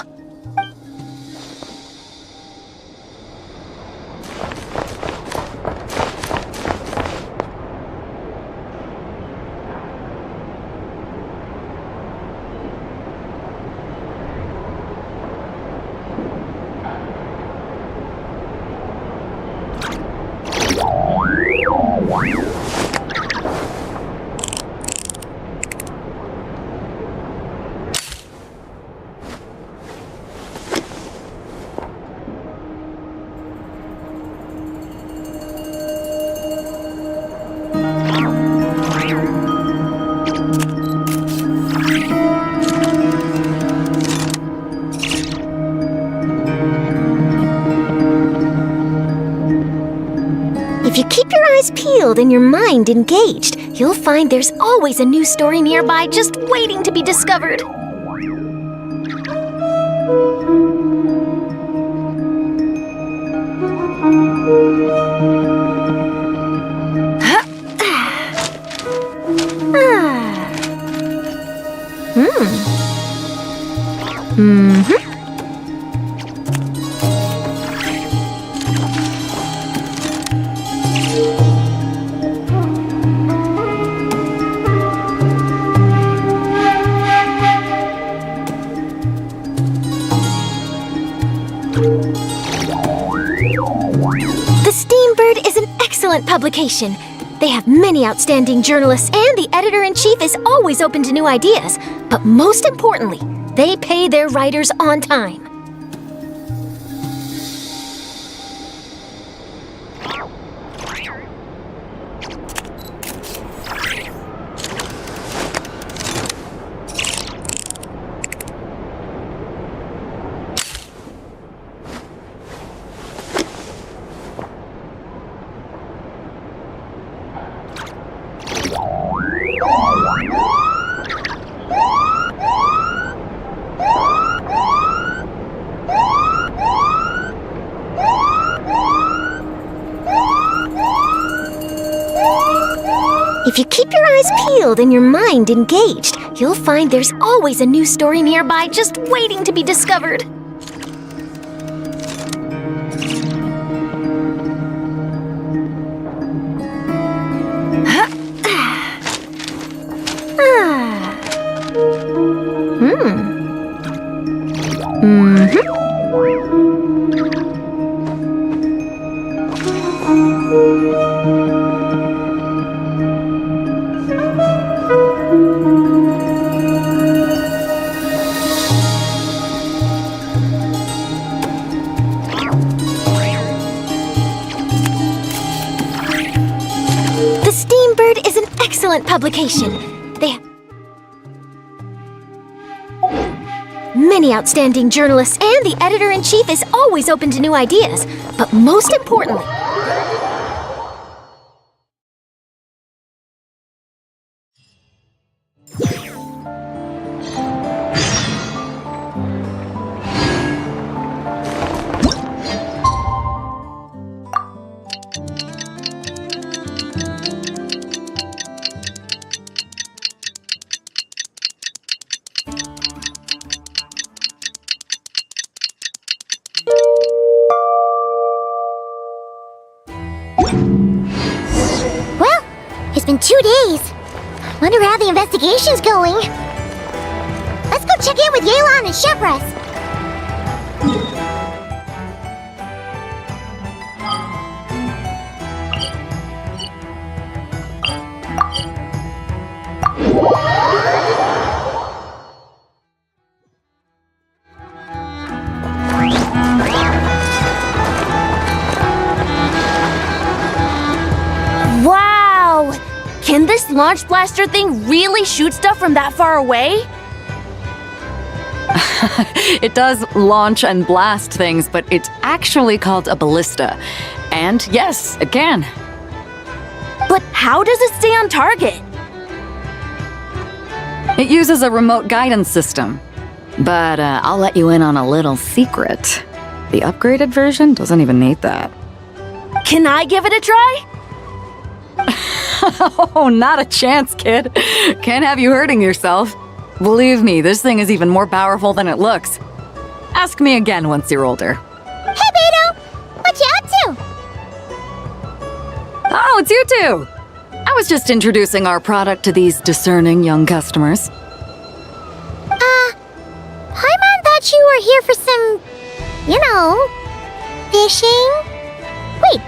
If you keep your eyes peeled and your mind engaged, you'll find there's always a new story nearby just waiting to be discovered. The Steambird is an excellent publication. They have many outstanding journalists, and the editor-in-chief is always open to new ideas. But most importantly, they pay their writers on time. If you keep your eyes peeled and your mind engaged, you'll find there's always a new story nearby just waiting to be discovered. The Steambird is an excellent publication. They have many outstanding journalists, and the editor-in-chief is always open to new ideas. But most importantly, Well, it's been 2 days. Wonder how the investigation's going. Let's go check in with Yelan and Shepras. wow! Can this launch blaster thing really shoot stuff from that far away? It does launch and blast things, but it's actually called a ballista. And yes, it can. But how does it stay on target? It uses a remote guidance system. But I'll let you in on a little secret. The upgraded version doesn't even need that. Can I give it a try? Oh, not a chance, kid. Can't have you hurting yourself. Believe me, this thing is even more powerful than it looks. Ask me again once you're older. Hey, Beto! What you up to? Oh, it's you two! I was just introducing our product to these discerning young customers. Paimon thought you were here for some, fishing? Wait,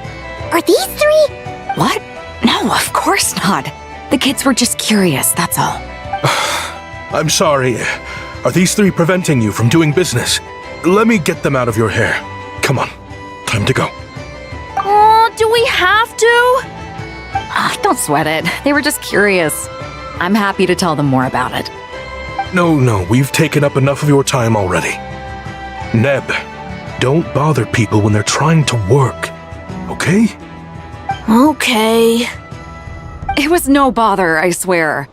are these 3? What? No, of course not. The kids were just curious, that's all. I'm sorry. Are these 3 preventing you from doing business? Let me get them out of your hair. Come on, time to go. Oh, do we have to? Don't sweat it. They were just curious. I'm happy to tell them more about it. No, we've taken up enough of your time already. Neb, don't bother people when they're trying to work, okay? Okay. It was no bother, I swear.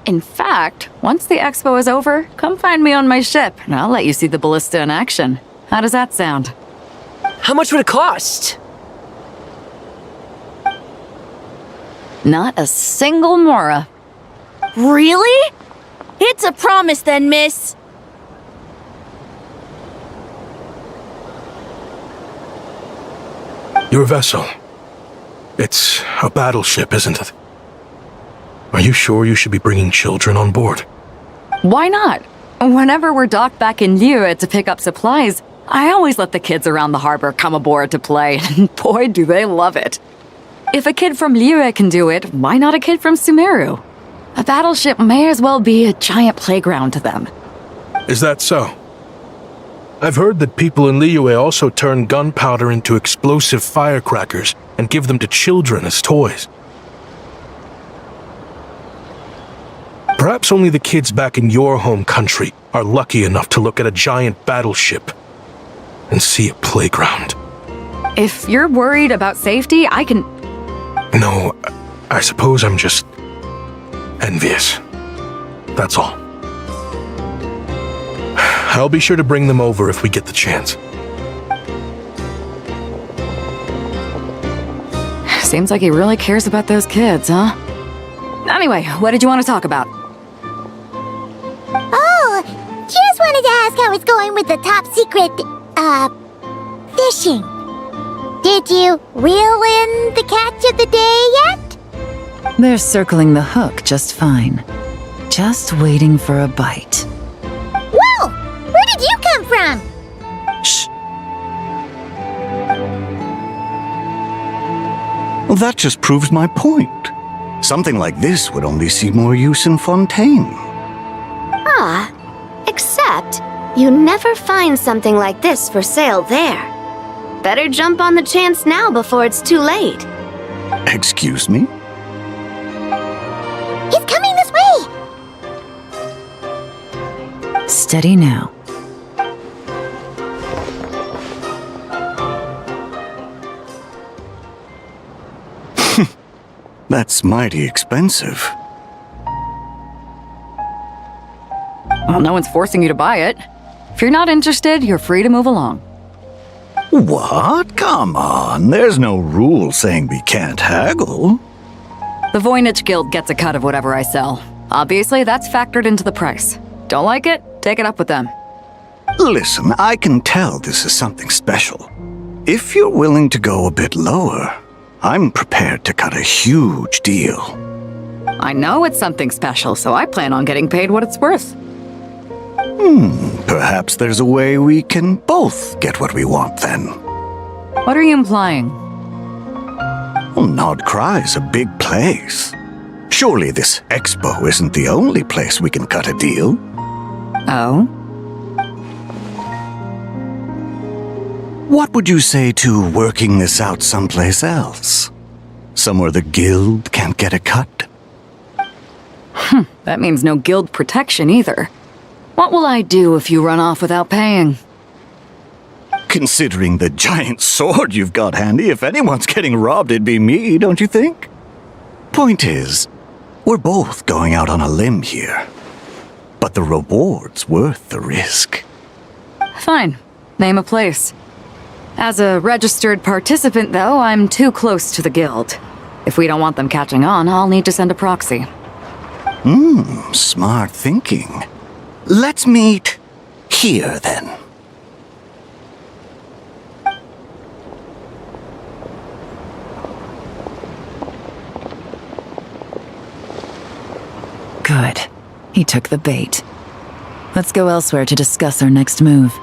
In fact, once the expo is over, come find me on my ship, and I'll let you see the ballista in action. How does that sound? How much would it cost? Not a single mora. Really? It's a promise then, miss. Your vessel. It's a battleship, isn't it? Are you sure you should be bringing children on board? Why not? Whenever we're docked back in Liyue to pick up supplies, I always let the kids around the harbor come aboard to play, and boy, do they love it. If a kid from Liyue can do it, why not a kid from Sumeru? A battleship may as well be a giant playground to them. Is that so? I've heard that people in Liyue also turn gunpowder into explosive firecrackers and give them to children as toys. Perhaps only the kids back in your home country are lucky enough to look at a giant battleship and see a playground. If you're worried about safety, I can... No, I suppose I'm just envious. That's all. I'll be sure to bring them over if we get the chance. Seems like he really cares about those kids, huh? Anyway, what did you want to talk about? Oh, just wanted to ask how it's going with the top secret, fishing. Did you reel in the catch of the day yet? They're circling the hook just fine. Just waiting for a bite. Whoa! Where did you come from? Shh. Well, that just proves my point. Something like this would only see more use in Fontaine. Except, you never find something like this for sale there. Better jump on the chance now before it's too late. Excuse me? He's coming this way! Steady now. That's mighty expensive. Well, no one's forcing you to buy it. If you're not interested, you're free to move along. What? Come on, there's no rule saying we can't haggle. The Voynich Guild gets a cut of whatever I sell. Obviously, that's factored into the price. Don't like it? Take it up with them. Listen, I can tell this is something special. If you're willing to go a bit lower, I'm prepared to cut a huge deal. I know it's something special, so I plan on getting paid what it's worth. Perhaps there's a way we can both get what we want then. What are you implying? Well, Nod Cry's a big place. Surely this expo isn't the only place we can cut a deal. Oh? What would you say to working this out someplace else? Somewhere the guild can't get a cut? That means no guild protection either. What will I do if you run off without paying? Considering the giant sword you've got handy, if anyone's getting robbed, it'd be me, don't you think? Point is, we're both going out on a limb here. But the reward's worth the risk. Fine. Name a place. As a registered participant, though, I'm too close to the guild. If we don't want them catching on, I'll need to send a proxy. Smart thinking. Let's meet here, then. Good. He took the bait. Let's go elsewhere to discuss our next move.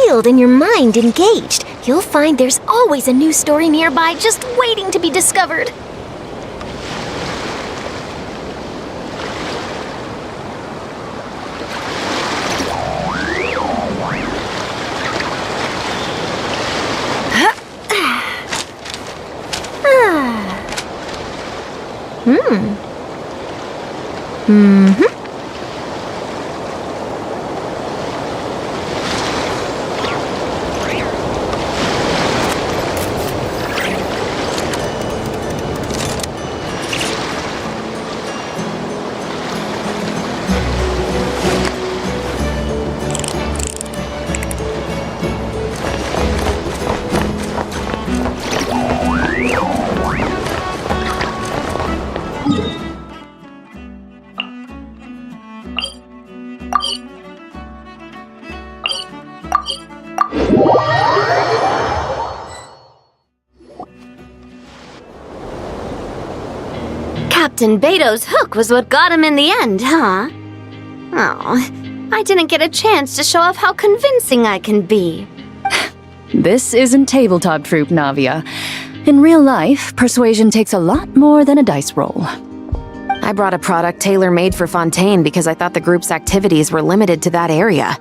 chilled and your mind engaged, you'll find there's always a new story nearby just waiting to be discovered. Captain Beto's hook was what got him in the end, huh? Oh, I didn't get a chance to show off how convincing I can be. This isn't tabletop troop, Navia. In real life, persuasion takes a lot more than a dice roll. I brought a product tailor-made for Fontaine because I thought the group's activities were limited to that area.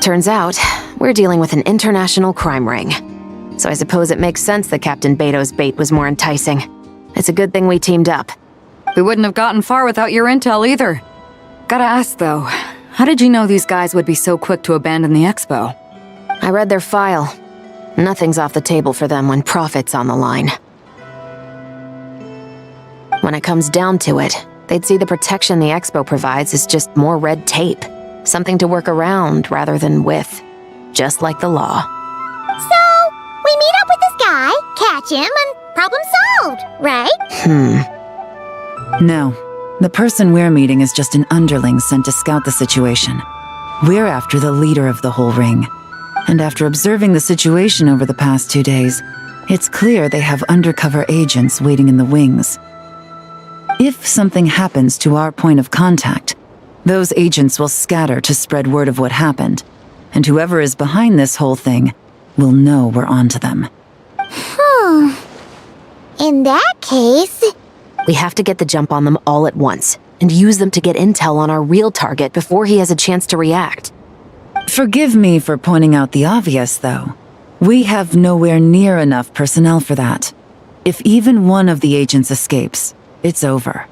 Turns out, we're dealing with an international crime ring. So I suppose it makes sense that Captain Beto's bait was more enticing. It's a good thing we teamed up. We wouldn't have gotten far without your intel either. Gotta ask though, how did you know these guys would be so quick to abandon the expo? I read their file. Nothing's off the table for them when profit's on the line. When it comes down to it, they'd see the protection the expo provides is just more red tape. Something to work around rather than with. Just like the law. So, we meet up with this guy, catch him, and problem solved, right? No. The person we're meeting is just an underling sent to scout the situation. We're after the leader of the whole ring. And after observing the situation over the past 2 days, it's clear they have undercover agents waiting in the wings. If something happens to our point of contact, those agents will scatter to spread word of what happened, and whoever is behind this whole thing will know we're onto them. In that case... We have to get the jump on them all at once, and use them to get intel on our real target before he has a chance to react. Forgive me for pointing out the obvious, though. We have nowhere near enough personnel for that. If even one of the agents escapes, it's over.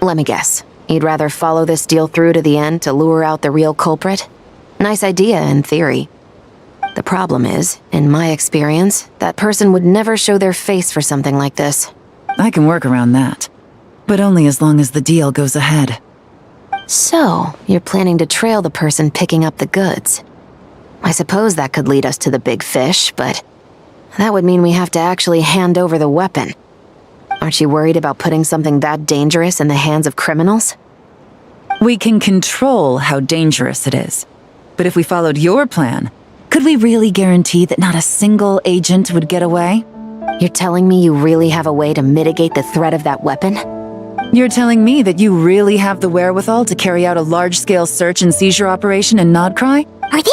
Let me guess. You'd rather follow this deal through to the end to lure out the real culprit? Nice idea, in theory. The problem is, in my experience, that person would never show their face for something like this. I can work around that. But only as long as the deal goes ahead. So, you're planning to trail the person picking up the goods. I suppose that could lead us to the big fish, but that would mean we have to actually hand over the weapon. Aren't you worried about putting something that dangerous in the hands of criminals? We can control how dangerous it is. But if we followed your plan, could we really guarantee that not a single agent would get away? You're telling me you really have a way to mitigate the threat of that weapon? You're telling me that you really have the wherewithal to carry out a large-scale search and seizure operation in Nodcry? Are they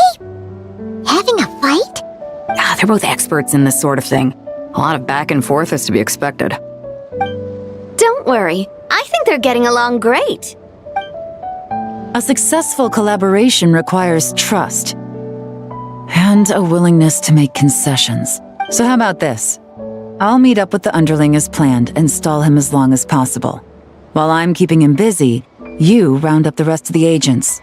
having a fight? They're both experts in this sort of thing. A lot of back and forth is to be expected. Don't worry, I think they're getting along great. A successful collaboration requires trust. And a willingness to make concessions. So how about this? I'll meet up with the underling as planned and stall him as long as possible. While I'm keeping him busy, you round up the rest of the agents.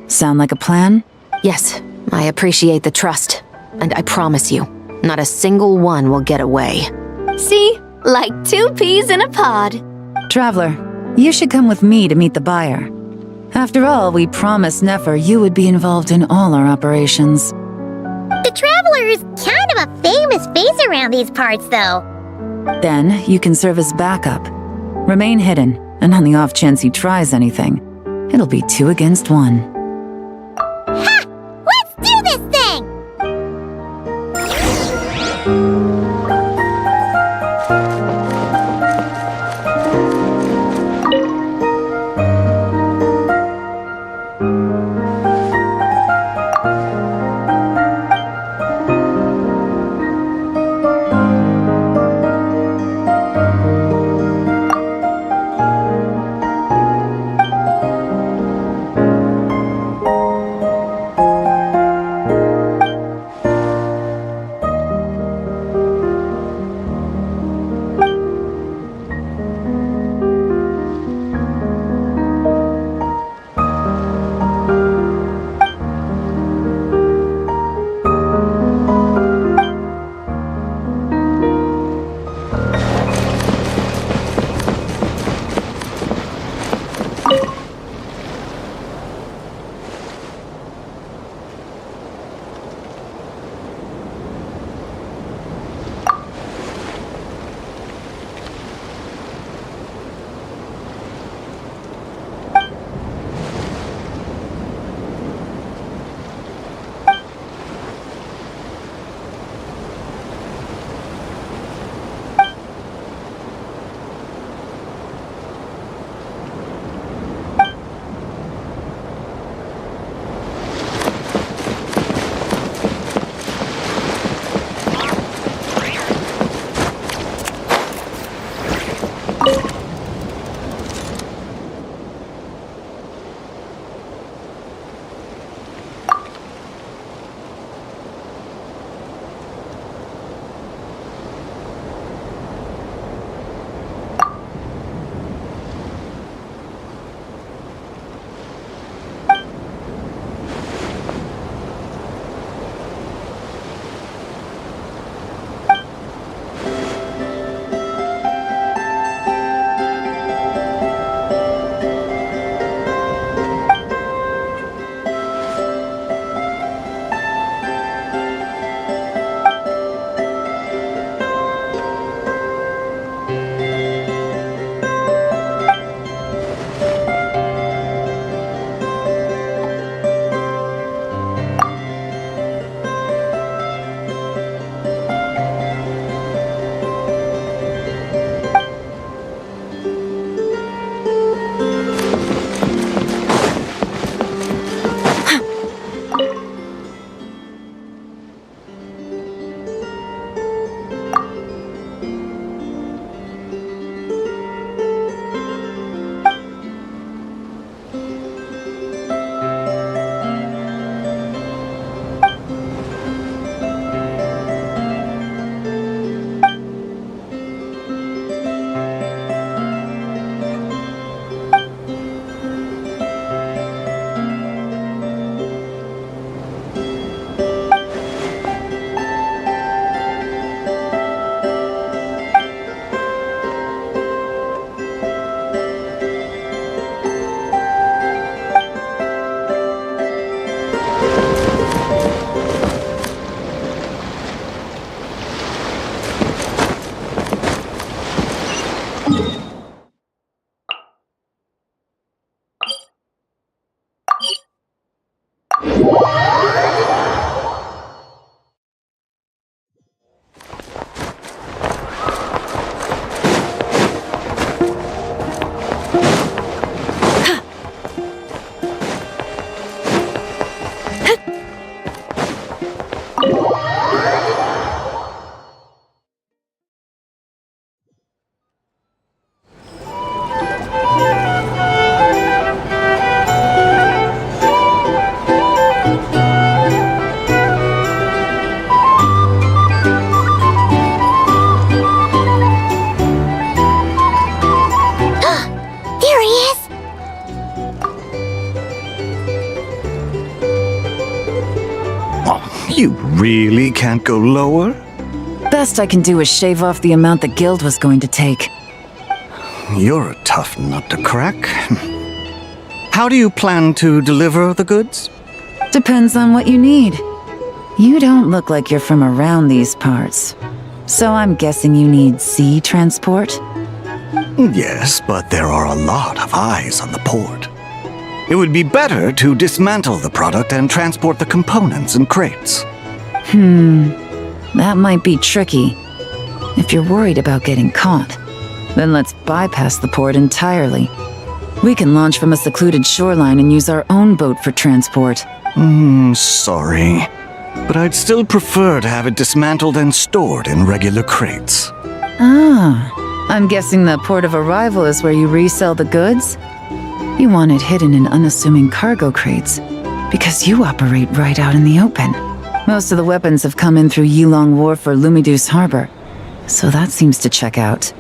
Sound like a plan? Yes, I appreciate the trust. And I promise you, not a single one will get away. See? Like 2 peas in a pod. Traveler, you should come with me to meet the buyer. After all, we promised Nefer you would be involved in all our operations. The Traveler is kind of a famous face around these parts, though. Then, you can serve as backup. Remain hidden, and on the off chance he tries anything, it'll be 2 against 1. Ha! Let's do this thing! really can't go lower? Best I can do is shave off the amount the guild was going to take. You're a tough nut to crack. How do you plan to deliver the goods? Depends on what you need. You don't look like you're from around these parts. So I'm guessing you need sea transport? Yes, but there are a lot of eyes on the port. It would be better to dismantle the product and transport the components in crates. That might be tricky. If you're worried about getting caught, then let's bypass the port entirely. We can launch from a secluded shoreline and use our own boat for transport. Sorry. But I'd still prefer to have it dismantled and stored in regular crates. I'm guessing the port of arrival is where you resell the goods? You want it hidden in unassuming cargo crates, because you operate right out in the open. Most of the weapons have come in through Yilong Wharf or Lumiduce Harbor, so that seems to check out.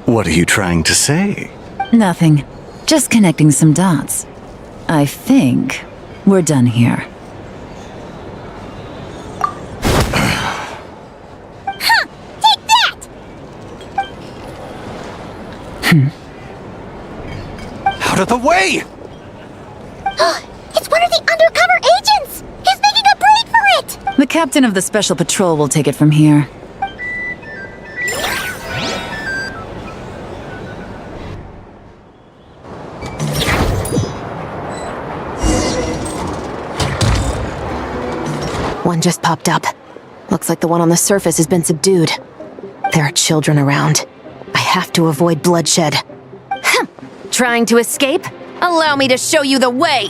What are you trying to say? Nothing. Just connecting some dots. I think we're done here. Take that! Out of the way! It's one of the undercover agents! He's making a break for it! The captain of the Special Patrol will take it from here. One just popped up. Looks like the one on the surface has been subdued. There are children around. I have to avoid bloodshed. Trying to escape? Allow me to show you the way!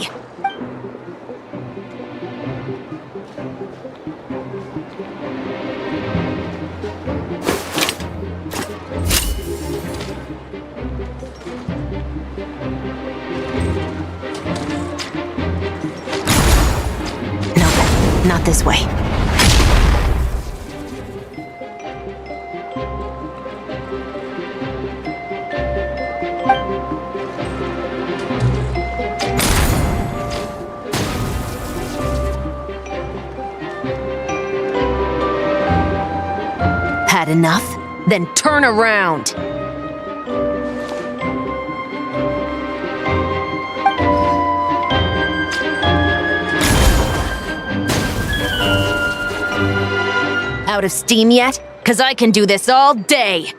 Nope, not this way. Had enough? Then turn around! Out of steam yet? 'Cause I can do this all day!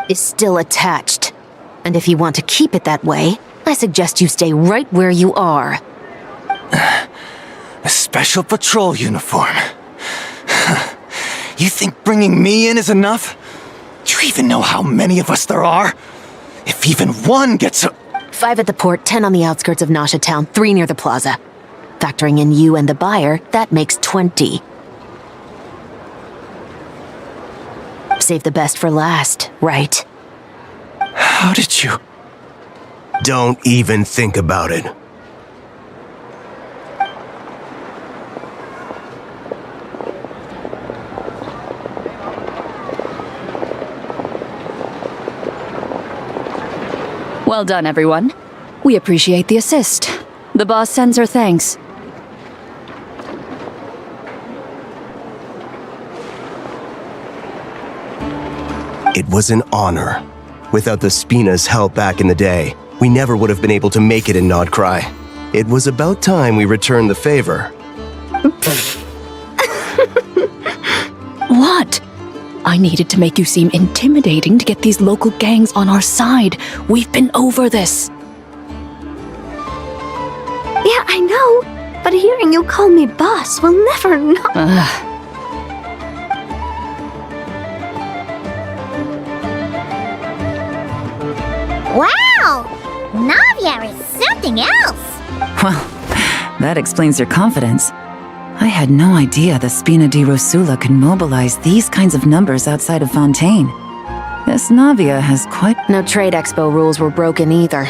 Is still attached. And if you want to keep it that way, I suggest you stay right where you are. A special patrol uniform. You think bringing me in is enough? Do you even know how many of us there are? If even one gets a... 5 at the port, 10 on the outskirts of Nasha Town, 3 near the plaza. Factoring in you and the buyer, that makes 20. Save the best for last, right? How did you... Don't even think about it. Well done, everyone. We appreciate the assist. The boss sends her thanks. It was an honor. Without the Spina's help back in the day, we never would have been able to make it in Nodcry. It was about time we returned the favor. What? I needed to make you seem intimidating to get these local gangs on our side. We've been over this. Yeah, I know. But hearing you call me boss will never not. Wow! Navia is something else! Well, that explains your confidence. I had no idea the Spina di Rosula could mobilize these kinds of numbers outside of Fontaine. This Navia has quite... No trade expo rules were broken either.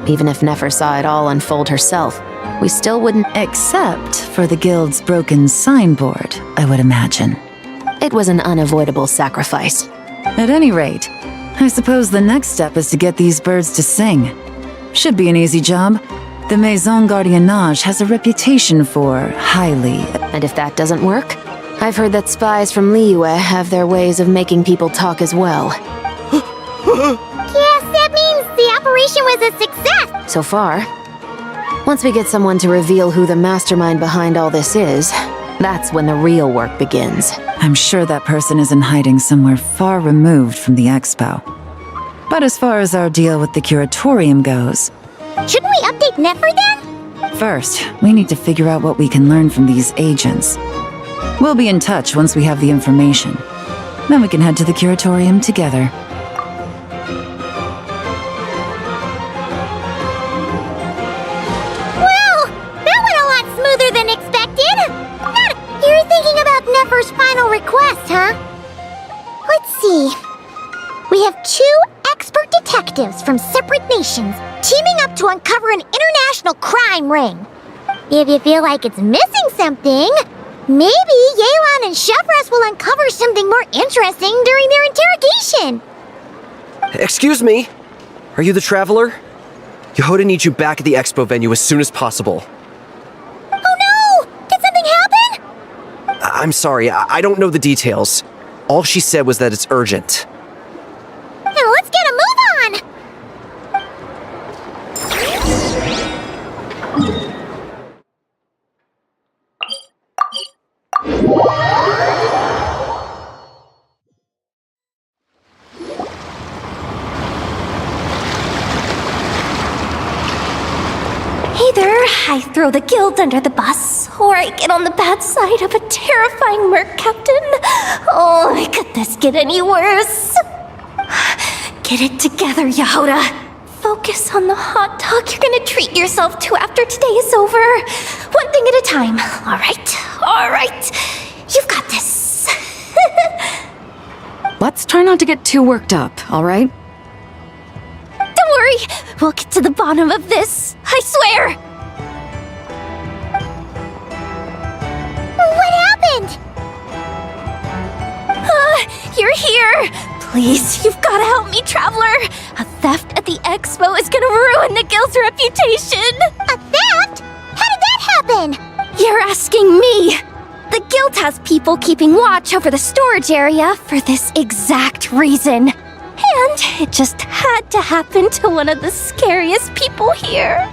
Even if Nefer saw it all unfold herself, we still wouldn't. Except for the guild's broken signboard, I would imagine. It was an unavoidable sacrifice. At any rate, I suppose the next step is to get these birds to sing. Should be an easy job. The Maison Gardiennage has a reputation for highly... And if that doesn't work, I've heard that spies from Liyue have their ways of making people talk as well. Yes, that means the operation was a success! So far. Once we get someone to reveal who the mastermind behind all this is, that's when the real work begins. I'm sure that person is in hiding somewhere far removed from the expo. But as far as our deal with the curatorium goes... Shouldn't we update Nefer then? First, we need to figure out what we can learn from these agents. We'll be in touch once we have the information. Then we can head to the curatorium together. Well, that went a lot smoother than expected. You're thinking about Nefer's final request, huh? Let's see. We have 2 expert detectives from separate nations teaming up to uncover an international crime ring. If you feel like it's missing something, maybe Yelan and Chevres will uncover something more interesting during their interrogation. Excuse me? Are you the traveler? Yehoda needs you back at the expo venue as soon as possible. Oh no! Did something happen? I'm sorry, I don't know the details. All she said was that it's urgent. Now let's get a move on! Either I throw the guild under the bus, or I get on the bad side of a terrifying merc captain. Oh, could this get any worse? Get it together, Yehoda. Focus on the hot dog you're gonna treat yourself to after today is over. One thing at a time. All right. You've got this. Let's try not to get too worked up, all right? Don't worry. We'll get to the bottom of this. I swear. What happened? You're here. Please, you've got to help me, Traveler. A theft at the expo is gonna ruin the guild's reputation. A theft? How did that happen? You're asking me. The guild has people keeping watch over the storage area for this exact reason. And it just had to happen to one of the scariest people here.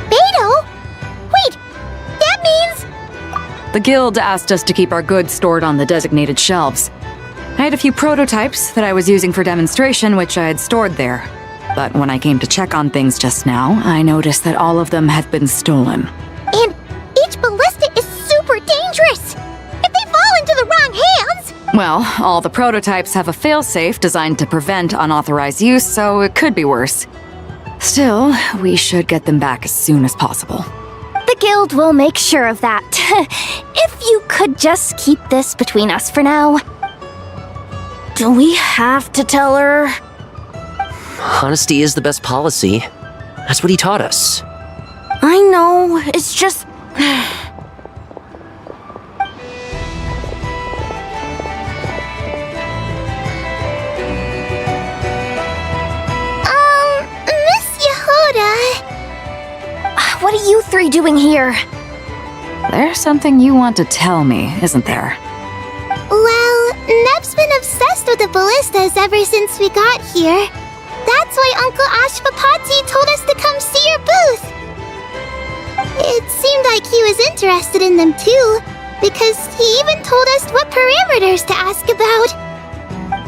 Beidou? Wait, that means... The guild asked us to keep our goods stored on the designated shelves. I had a few prototypes that I was using for demonstration, which I had stored there. But when I came to check on things just now, I noticed that all of them had been stolen. And each ballista is super dangerous! If they fall into the wrong hands... Well, all the prototypes have a failsafe designed to prevent unauthorized use, so it could be worse. Still, we should get them back as soon as possible. The guild will make sure of that. If you could just keep this between us for now. Do we have to tell her? Honesty is the best policy. That's what he taught us. I know, it's just... Miss Yehoda... What are you 3 doing here? There's something you want to tell me, isn't there? Well, Neb's been obsessed with the ballistas ever since we got here. That's why Uncle Ashvapati told us to come see your booth. It seemed like he was interested in them too, because he even told us what parameters to ask about.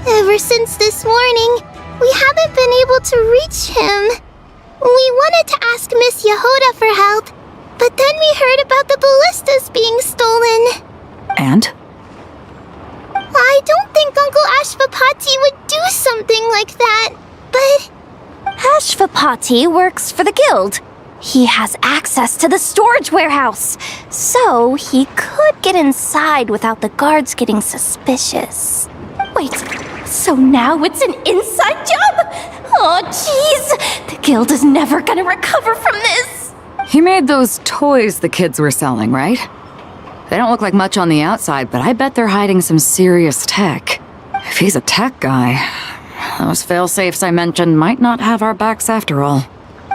Ever since this morning, we haven't been able to reach him. We wanted to ask Miss Yehoda for help, but then we heard about the ballistas being stolen. And? I don't think Uncle Ashvapati would do something like that, but... Ashvapati works for the guild. He has access to the storage warehouse, so he could get inside without the guards getting suspicious. Wait, so now it's an inside job? Oh, jeez! The guild is never gonna recover from this! He made those toys the kids were selling, right? They don't look like much on the outside, but I bet they're hiding some serious tech. If he's a tech guy, those fail-safes I mentioned might not have our backs after all.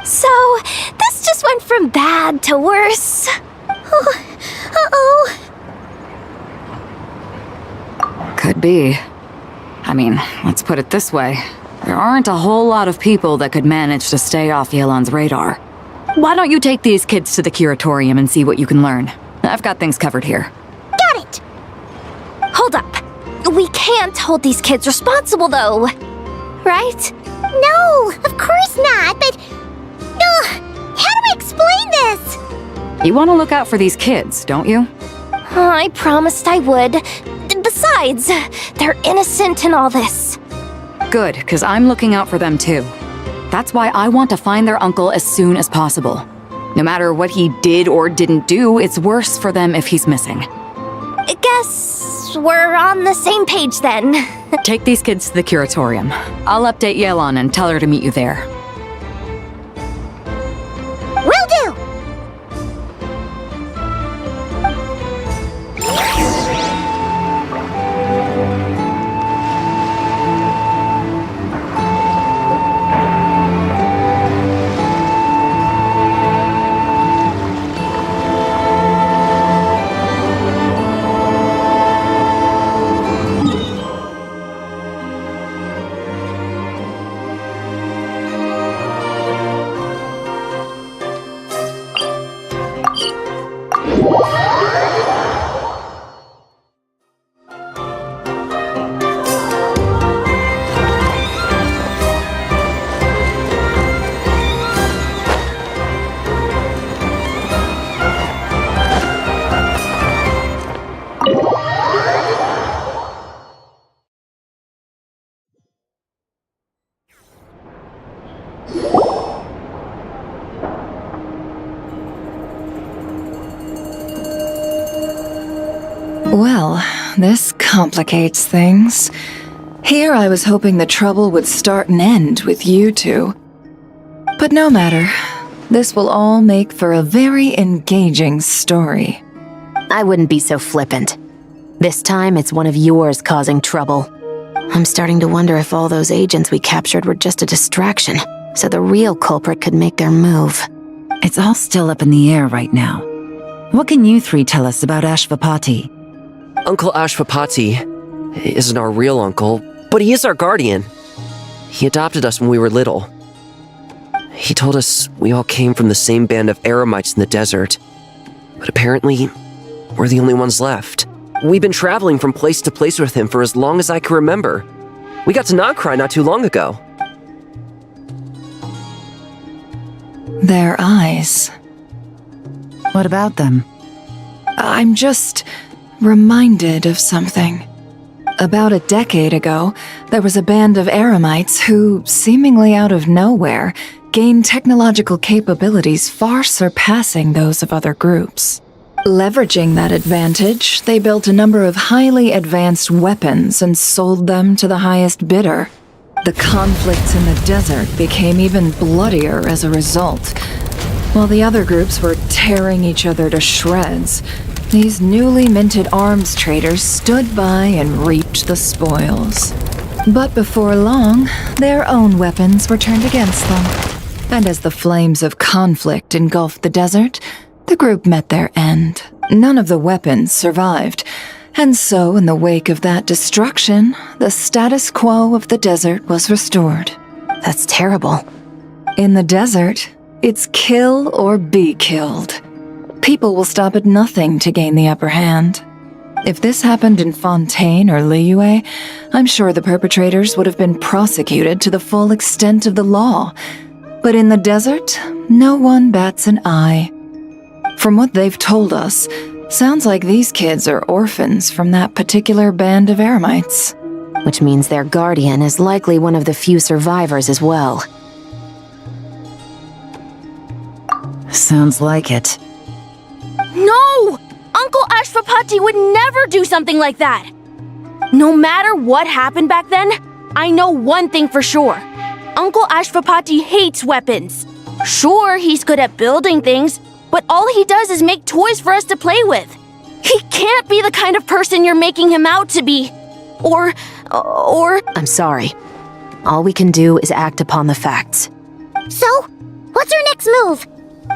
So, this just went from bad to worse. Uh-oh. Could be. I mean, let's put it this way. There aren't a whole lot of people that could manage to stay off Yelan's radar. Why don't you take these kids to the curatorium and see what you can learn? I've got things covered here. Got it! Hold up. We can't hold these kids responsible, though. Right? No, of course not, but... how do I explain this? You want to look out for these kids, don't you? I promised I would. Besides, they're innocent in all this. Good, because I'm looking out for them too. That's why I want to find their uncle as soon as possible. No matter what he did or didn't do, it's worse for them if he's missing. I guess we're on the same page then. Take these kids to the curatorium. I'll update Yelan and tell her to meet you there. Will do! Well, this complicates things. Here I was hoping the trouble would start and end with you two. But no matter. This will all make for a very engaging story. I wouldn't be so flippant. This time, it's one of yours causing trouble. I'm starting to wonder if all those agents we captured were just a distraction, so the real culprit could make their move. It's all still up in the air right now. What can you three tell us about Ashvapati? Uncle Ashvapati isn't our real uncle, but he is our guardian. He adopted us when we were little. He told us we all came from the same band of eremites in the desert. But apparently, we're the only ones left. We've been traveling from place to place with him for as long as I can remember. We got to Nagcry not too long ago. Their eyes. What about them? I'm just reminded of something. About a decade ago, there was a band of eremites who, seemingly out of nowhere, gained technological capabilities far surpassing those of other groups. Leveraging that advantage, they built a number of highly advanced weapons and sold them to the highest bidder. The conflicts in the desert became even bloodier as a result. While the other groups were tearing each other to shreds, these newly minted arms traders stood by and reaped the spoils. But before long, their own weapons were turned against them. And as the flames of conflict engulfed the desert, the group met their end. None of the weapons survived. And so, in the wake of that destruction, the status quo of the desert was restored. That's terrible. In the desert, it's kill or be killed. People will stop at nothing to gain the upper hand. If this happened in Fontaine or Liyue, I'm sure the perpetrators would have been prosecuted to the full extent of the law. But in the desert, no one bats an eye. From what they've told us, sounds like these kids are orphans from that particular band of eremites. Which means their guardian is likely one of the few survivors as well. Sounds like it. No! Uncle Ashvapati would never do something like that! No matter what happened back then, I know one thing for sure. Uncle Ashvapati hates weapons. Sure, he's good at building things, but all he does is make toys for us to play with. He can't be the kind of person you're making him out to be. Or... I'm sorry. All we can do is act upon the facts. So, what's our next move?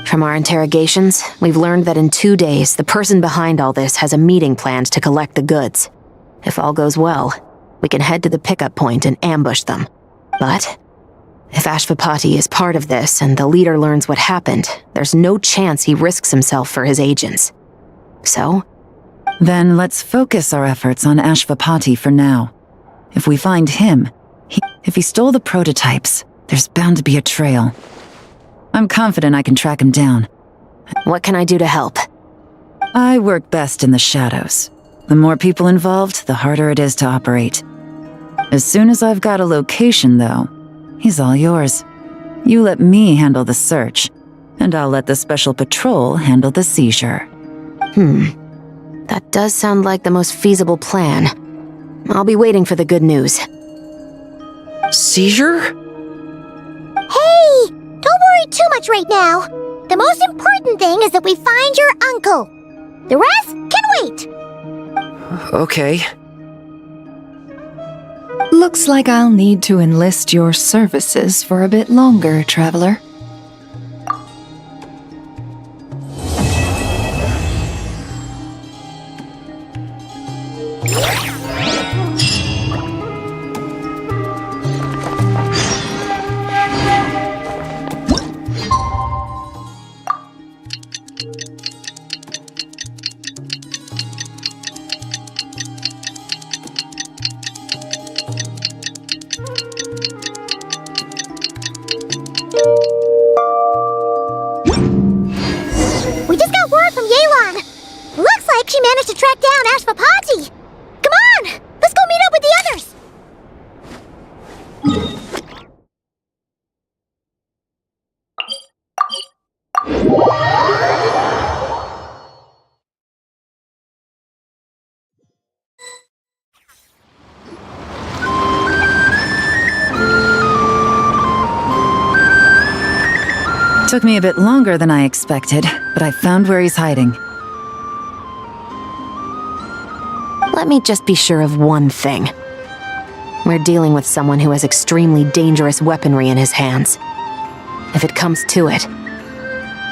From our interrogations, we've learned that in 2 days, the person behind all this has a meeting planned to collect the goods. If all goes well, we can head to the pickup point and ambush them. But if Ashvapati is part of this and the leader learns what happened, there's no chance he risks himself for his agents. So? Then let's focus our efforts on Ashvapati for now. If we find him, if he stole the prototypes, there's bound to be a trail. I'm confident I can track him down. What can I do to help? I work best in the shadows. The more people involved, the harder it is to operate. As soon as I've got a location, though, he's all yours. You let me handle the search, and I'll let the special patrol handle the seizure. That does sound like the most feasible plan. I'll be waiting for the good news. Seizure? Hey! Don't worry too much right now. The most important thing is that we find your uncle. The rest can wait. Okay. Looks like I'll need to enlist your services for a bit longer, Traveler. We just got word from Yelan. Looks like she managed to track down Ashvapati. Come on! Let's go meet up with the others! Took me a bit longer than I expected, but I found where he's hiding. Let me just be sure of one thing. We're dealing with someone who has extremely dangerous weaponry in his hands. If it comes to it,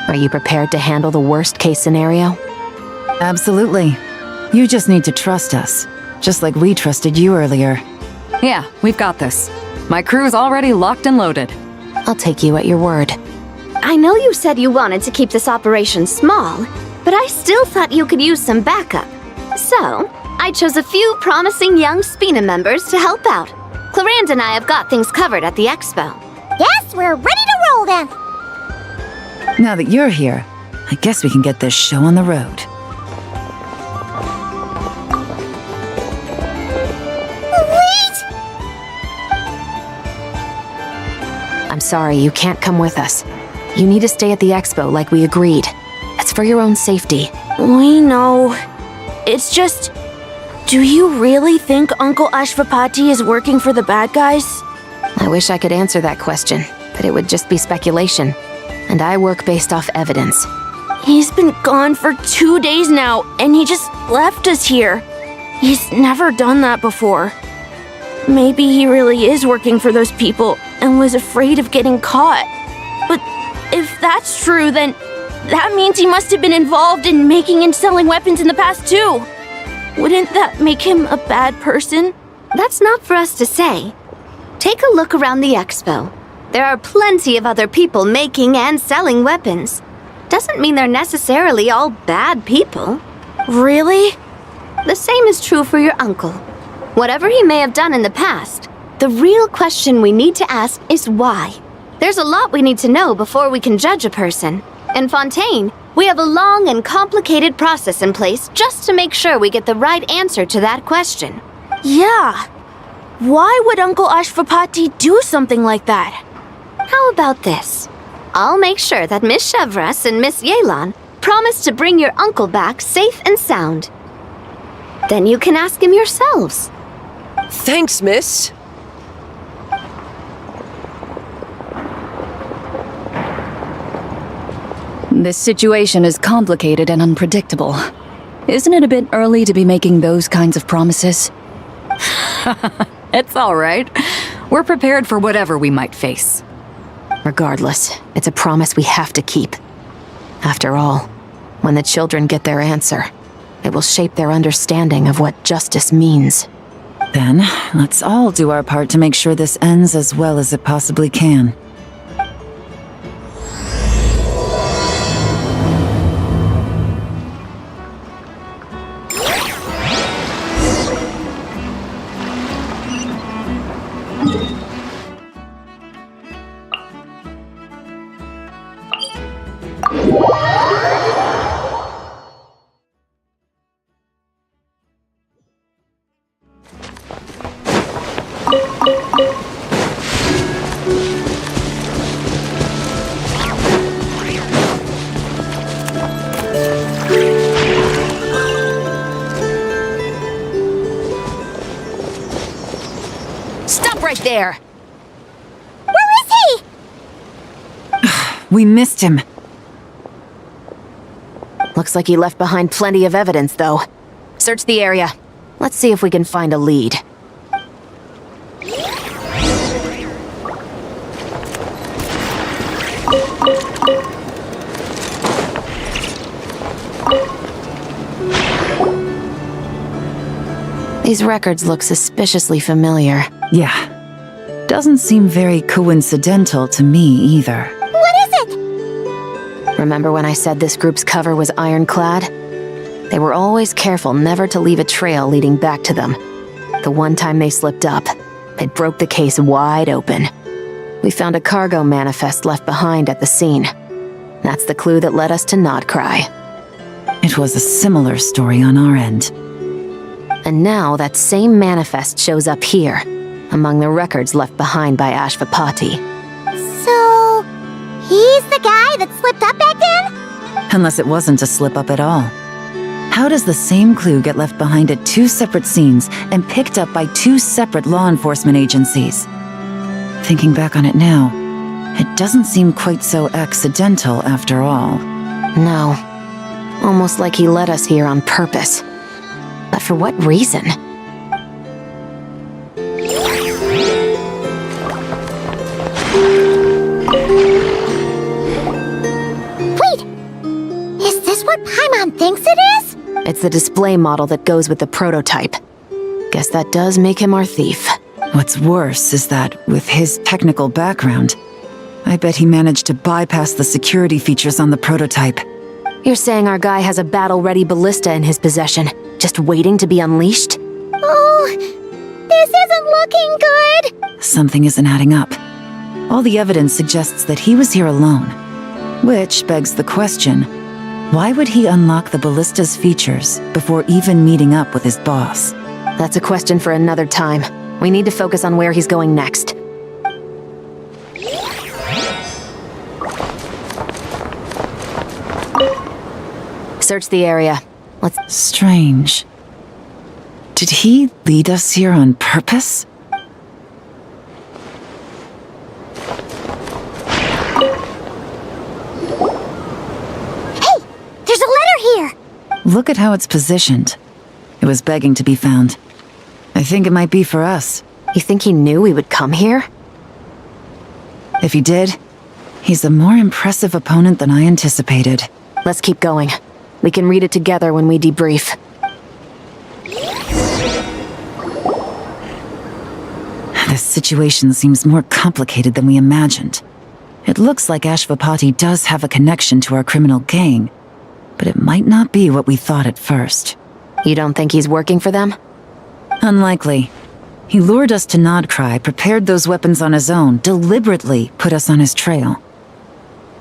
are you prepared to handle the worst-case scenario? Absolutely. You just need to trust us, just like we trusted you earlier. Yeah, we've got this. My crew's already locked and loaded. I'll take you at your word. I know you said you wanted to keep this operation small, but I still thought you could use some backup. So, I chose a few promising young Spina members to help out. Clarand and I have got things covered at the expo. Yes, we're ready to roll then! Now that you're here, I guess we can get this show on the road. Wait! I'm sorry, you can't come with us. You need to stay at the expo like we agreed. It's for your own safety. We know. It's just... Do you really think Uncle Ashvapati is working for the bad guys? I wish I could answer that question, but it would just be speculation. And I work based off evidence. He's been gone for 2 days now, and he just left us here. He's never done that before. Maybe he really is working for those people and was afraid of getting caught. But if that's true, then that means he must have been involved in making and selling weapons in the past too. Wouldn't that make him a bad person? That's not for us to say. Take a look around the expo. There are plenty of other people making and selling weapons. Doesn't mean they're necessarily all bad people. Really? The same is true for your uncle. Whatever he may have done in the past, the real question we need to ask is why. There's a lot we need to know before we can judge a person. In Fontaine, we have a long and complicated process in place just to make sure we get the right answer to that question. Yeah. Why would Uncle Ashvapati do something like that? How about this? I'll make sure that Miss Chevras and Miss Yelan promise to bring your uncle back safe and sound. Then you can ask him yourselves. Thanks, miss. This situation is complicated and unpredictable. Isn't it a bit early to be making those kinds of promises? It's all right. We're prepared for whatever we might face. Regardless, it's a promise we have to keep. After all, when the children get their answer, it will shape their understanding of what justice means. Then, let's all do our part to make sure this ends as well as it possibly can. Stop right there! Where is he? We missed him. Looks like he left behind plenty of evidence, though. Search the area. Let's see if we can find a lead. These records look suspiciously familiar. Yeah. Doesn't seem very coincidental to me either. What is it? Remember when I said this group's cover was ironclad? They were always careful never to leave a trail leading back to them. The one time they slipped up, it broke the case wide open. We found a cargo manifest left behind at the scene. That's the clue that led us to Nodcry. It was a similar story on our end. And now that same manifest shows up here, among the records left behind by Ashvapati. So, he's the guy that slipped up back then? Unless it wasn't a slip-up at all. How does the same clue get left behind at two separate scenes and picked up by two separate law enforcement agencies? Thinking back on it now, it doesn't seem quite so accidental after all. No. Almost like he led us here on purpose. But for what reason? Wait! Is this what Paimon thinks it is? It's the display model that goes with the prototype. Guess that does make him our thief. What's worse is that, with his technical background, I bet he managed to bypass the security features on the prototype. You're saying our guy has a battle-ready ballista in his possession, just waiting to be unleashed? Oh, this isn't looking good. Something isn't adding up. All the evidence suggests that he was here alone. Which begs the question, why would he unlock the ballista's features before even meeting up with his boss? That's a question for another time. We need to focus on where he's going next. Search the area. Let's... Strange. Did he lead us here on purpose? Hey! There's a letter here! Look at how it's positioned. It was begging to be found. I think it might be for us. You think he knew we would come here? If he did, he's a more impressive opponent than I anticipated. Let's keep going. We can read it together when we debrief. This situation seems more complicated than we imagined. It looks like Ashvapati does have a connection to our criminal gang, but it might not be what we thought at first. You don't think he's working for them? Unlikely. He lured us to Nodcry, prepared those weapons on his own, deliberately put us on his trail.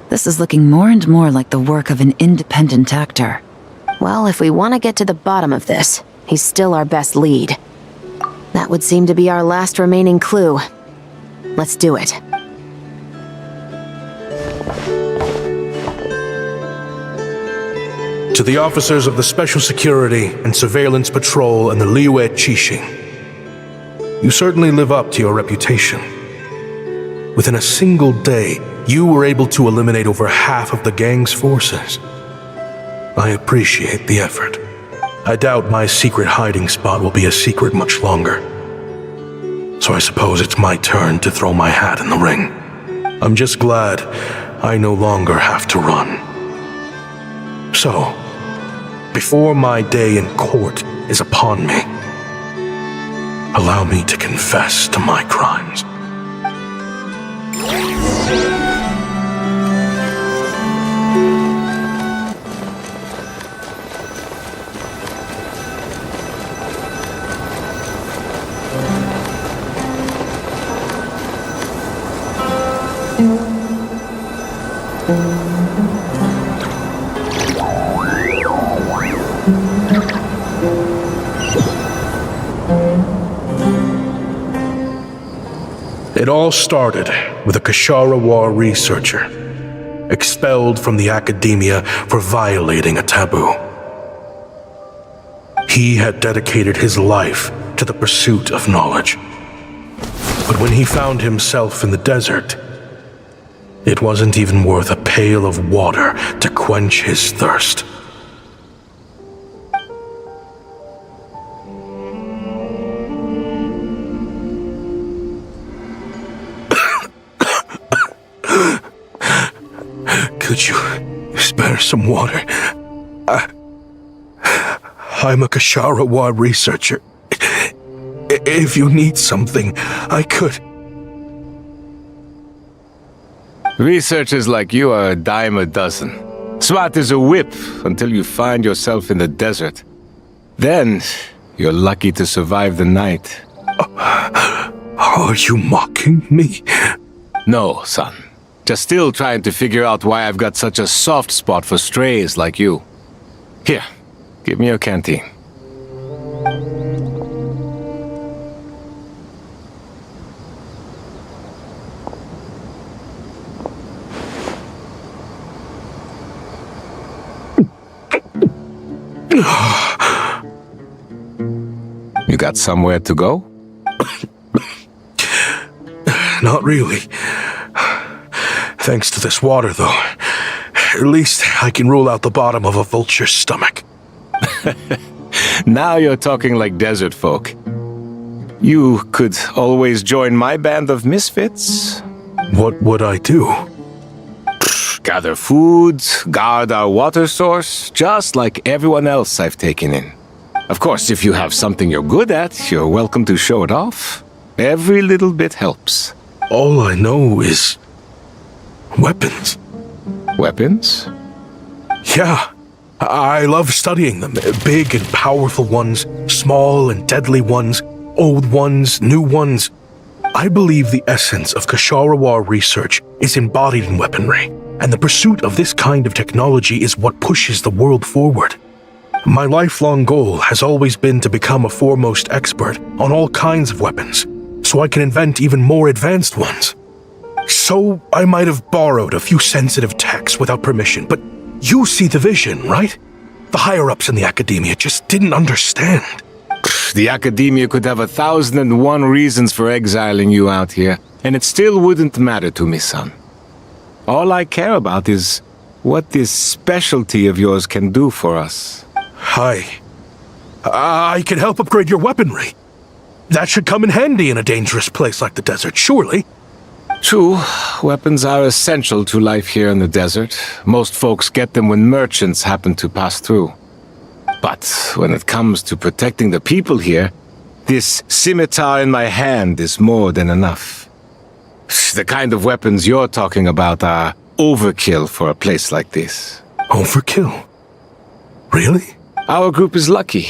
This is looking more and more like the work of an independent actor. Well, if we want to get to the bottom of this, he's still our best lead. That would seem to be our last remaining clue. Let's do it. To the officers of the Special Security and Surveillance Patrol and the Liyue Qixing, you certainly live up to your reputation. within a single day, you were able to eliminate over half of the gang's forces. I appreciate the effort. I doubt my secret hiding spot will be a secret much longer. So I suppose it's my turn to throw my hat in the ring. I'm just glad I no longer have to run. So, before my day in court is upon me, allow me to confess to my crimes. It all started with a Kshatriya researcher, expelled from the academia for violating a taboo. He had dedicated his life to the pursuit of knowledge. But when he found himself in the desert, it wasn't even worth a pail of water to quench his thirst. Could you spare some water? I'm a Kshatriya researcher. If you need something, I could. Researchers like you are a dime a dozen. Smart as a whip until you find yourself in the desert. Then, you're lucky to survive the night. Are you mocking me? No, son. Just still trying to figure out why I've got such a soft spot for strays like you. Here, give me your canteen. You got somewhere to go? Not really. Thanks to this water, though. At least I can rule out the bottom of a vulture's stomach. Now you're talking like desert folk. You could always join my band of misfits. What would I do? Gather food, guard our water source, just like everyone else I've taken in. Of course, if you have something you're good at, you're welcome to show it off. Every little bit helps. All I know is weapons. Weapons? Yeah. I love studying them. Big and powerful ones, small and deadly ones, old ones, new ones. I believe the essence of Kshatriya research is embodied in weaponry, and the pursuit of this kind of technology is what pushes the world forward. My lifelong goal has always been to become a foremost expert on all kinds of weapons, so I can invent even more advanced ones. So I might have borrowed a few sensitive techs without permission, but you see the vision, right? The higher-ups in the academia just didn't understand. The academia could have 1,001 reasons for exiling you out here, and it still wouldn't matter to me, son. All I care about is what this specialty of yours can do for us. I can help upgrade your weaponry. That should come in handy in a dangerous place like the desert, surely. True, weapons are essential to life here in the desert. Most folks get them when merchants happen to pass through. But when it comes to protecting the people here, this scimitar in my hand is more than enough. The kind of weapons you're talking about are overkill for a place like this. Overkill? Really? Our group is lucky.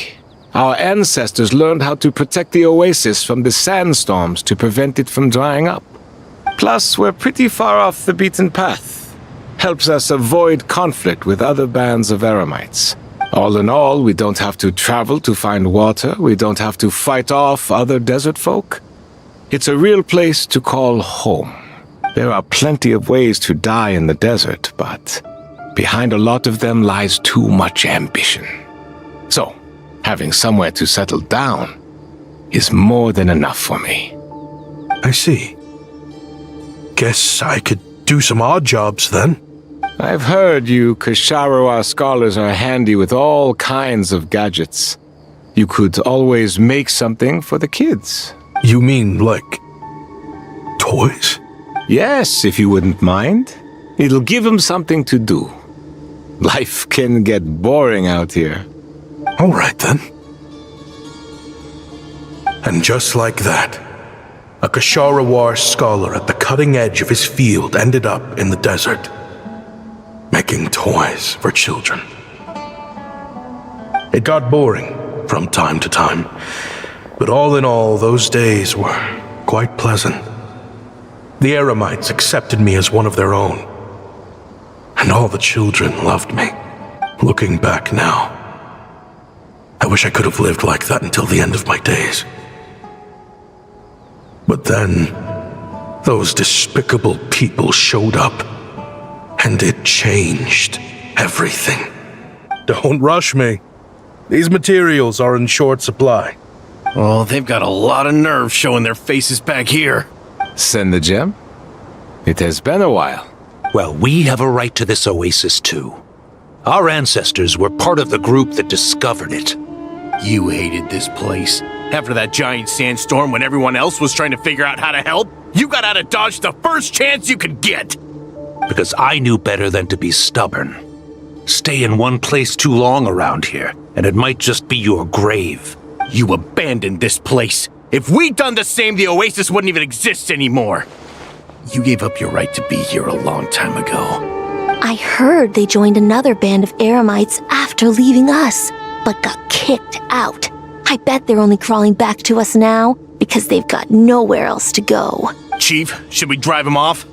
Our ancestors learned how to protect the oasis from the sandstorms to prevent it from drying up. Plus, we're pretty far off the beaten path. Helps us avoid conflict with other bands of Eremites. All in all, we don't have to travel to find water, we don't have to fight off other desert folk. It's a real place to call home. There are plenty of ways to die in the desert, but behind a lot of them lies too much ambition. So, having somewhere to settle down is more than enough for me. I see. Guess I could do some odd jobs then. I've heard you Kasharawa scholars are handy with all kinds of gadgets. You could always make something for the kids. You mean, like, toys? Yes, if you wouldn't mind. It'll give them something to do. Life can get boring out here. All right, then. And just like that, a Kasharawar scholar at the cutting edge of his field ended up in the desert, making toys for children. It got boring from time to time, but all in all, those days were quite pleasant. The Eremites accepted me as one of their own, and all the children loved me. Looking back now, I wish I could have lived like that until the end of my days. But then, those despicable people showed up, and it changed everything. Don't rush me. These materials are in short supply. Oh, they've got a lot of nerve showing their faces back here. Send the gem? It has been a while. Well, we have a right to this oasis too. Our ancestors were part of the group that discovered it. You hated this place. After that giant sandstorm when everyone else was trying to figure out how to help, you got out of Dodge the first chance you could get. Because I knew better than to be stubborn. Stay in one place too long around here, and it might just be your grave. You abandoned this place. If we'd done the same, the oasis wouldn't even exist anymore. You gave up your right to be here a long time ago. I heard they joined another band of Eremites after leaving us, but got kicked out. I bet they're only crawling back to us now because they've got nowhere else to go. Chief, should we drive him off?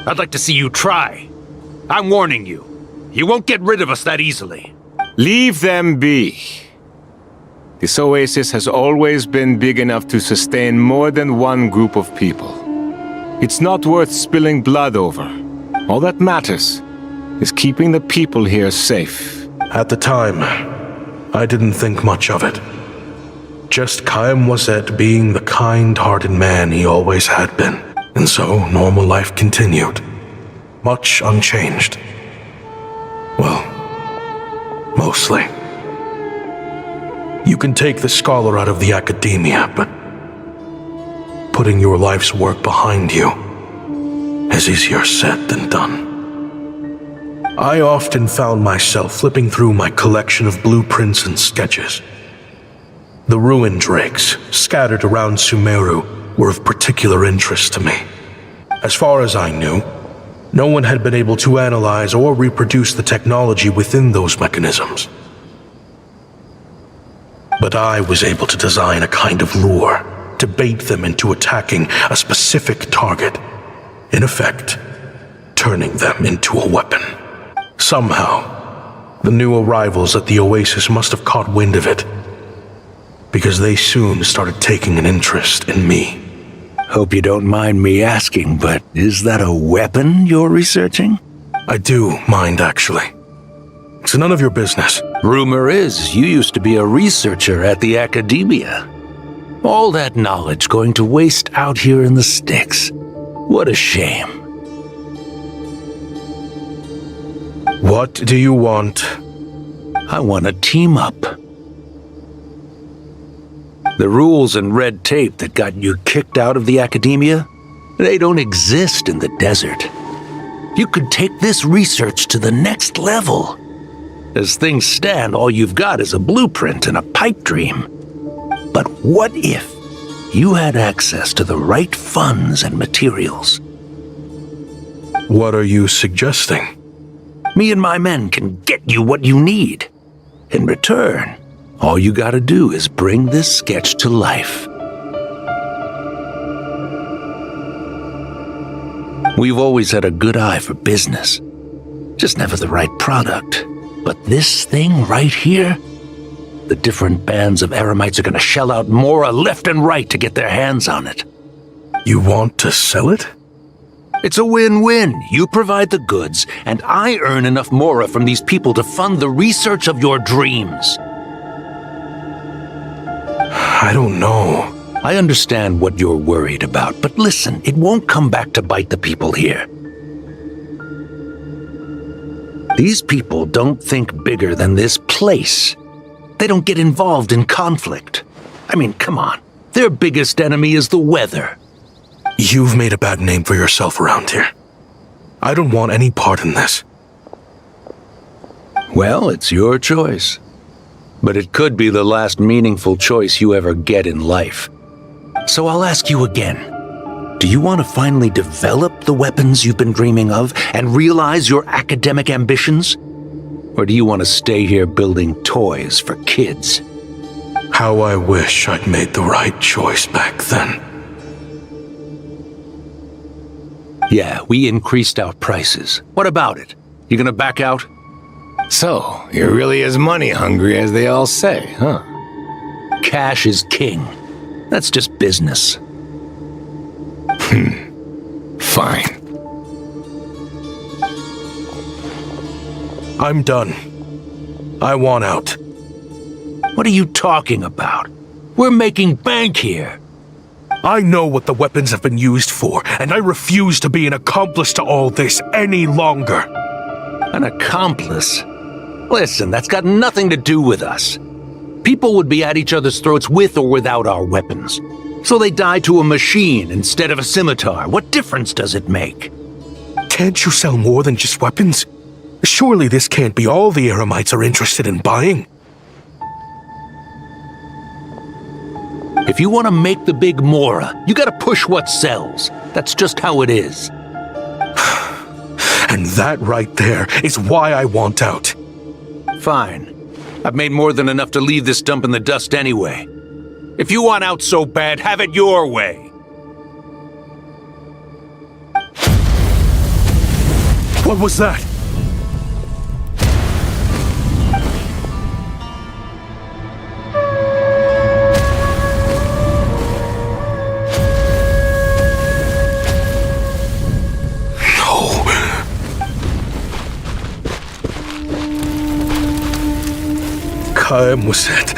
I'd like to see you try. I'm warning you. You won't get rid of us that easily. Leave them be. This oasis has always been big enough to sustain more than one group of people. It's not worth spilling blood over. All that matters is keeping the people here safe. At the time, I didn't think much of it. Just Chaim Wazet being the kind-hearted man he always had been. And so, normal life continued. Much unchanged. Well, mostly. You can take the scholar out of the academia, but putting your life's work behind you is easier said than done. I often found myself flipping through my collection of blueprints and sketches. The ruin drakes scattered around Sumeru were of particular interest to me. As far as I knew, no one had been able to analyze or reproduce the technology within those mechanisms. But I was able to design a kind of lure to bait them into attacking a specific target, in effect, turning them into a weapon. Somehow, the new arrivals at the oasis must have caught wind of it, because they soon started taking an interest in me. Hope you don't mind me asking, but is that a weapon you're researching? I do mind, actually. It's none of your business. Rumor is you used to be a researcher at the academia. All that knowledge going to waste out here in the sticks. What a shame. What do you want? I want to team up. The rules and red tape that got you kicked out of the academia, they don't exist in the desert. You could take this research to the next level. As things stand, all you've got is a blueprint and a pipe dream. But what if you had access to the right funds and materials? What are you suggesting? Me and my men can get you what you need. In return, all you gotta do is bring this sketch to life. We've always had a good eye for business, just never the right product. But this thing right here, the different bands of Eremites are gonna shell out Mora left and right to get their hands on it. You want to sell it? It's a win-win. You provide the goods, and I earn enough Mora from these people to fund the research of your dreams. I don't know. I understand what you're worried about, but listen, it won't come back to bite the people here. These people don't think bigger than this place. They don't get involved in conflict. I mean, come on. Their biggest enemy is the weather. You've made a bad name for yourself around here. I don't want any part in this. Well, it's your choice. But it could be the last meaningful choice you ever get in life. So I'll ask you again. Do you want to finally develop the weapons you've been dreaming of and realize your academic ambitions? Or do you want to stay here building toys for kids? How I wish I'd made the right choice back then. Yeah, we increased our prices. What about it? You gonna back out? So, you're really as money hungry as they all say, huh? Cash is king. That's just business. Fine. I'm done. I want out. What are you talking about? We're making bank here. I know what the weapons have been used for, and I refuse to be an accomplice to all this any longer. An accomplice? Listen, that's got nothing to do with us. People would be at each other's throats with or without our weapons. So they die to a machine instead of a scimitar. What difference does it make? Can't you sell more than just weapons? Surely this can't be all the Eremites are interested in buying. If you want to make the big Mora, you gotta push what sells. That's just how it is. And that right there is why I want out. Fine. I've made more than enough to leave this dump in the dust anyway. If you want out so bad, have it your way. What was that? Kaem was it.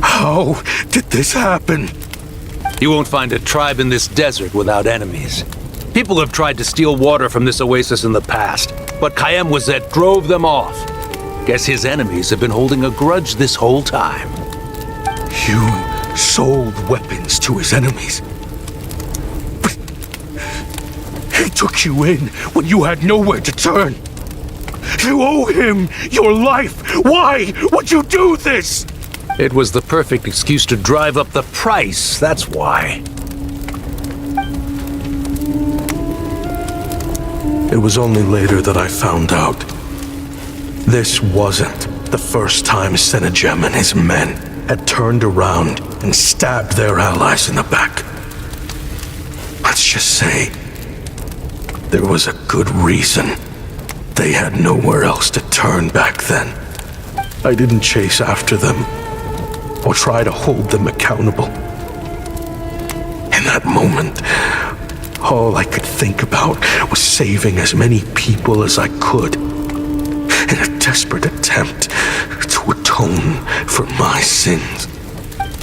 How did this happen? You won't find a tribe in this desert without enemies. People have tried to steal water from this oasis in the past, but Kaem Wazet drove them off. Guess his enemies have been holding a grudge this whole time. You sold weapons to his enemies. But he took you in when you had nowhere to turn. You owe him your life. Why would you do this? It was the perfect excuse to drive up the price, that's why. It was only later that I found out. This wasn't the first time Senegem and his men had turned around and stabbed their allies in the back. Let's just say, there was a good reason they had nowhere else to turn back then. I didn't chase after them or try to hold them accountable. In that moment, all I could think about was saving as many people as I could in a desperate attempt to atone for my sins.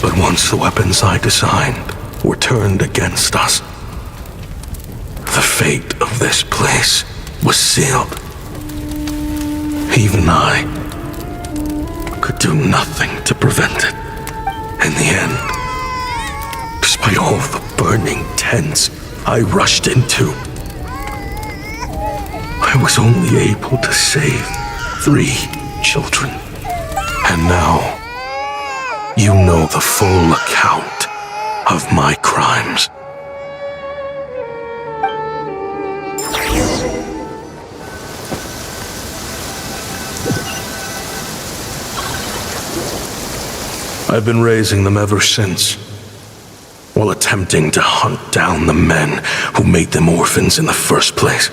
But once the weapons I designed were turned against us, the fate of this place was sealed. Even I could do nothing to prevent it. In the end, despite all the burning tents I rushed into, I was only able to save 3 children. And now, you know the full account of my crimes. I've been raising them ever since, while attempting to hunt down the men who made them orphans in the first place.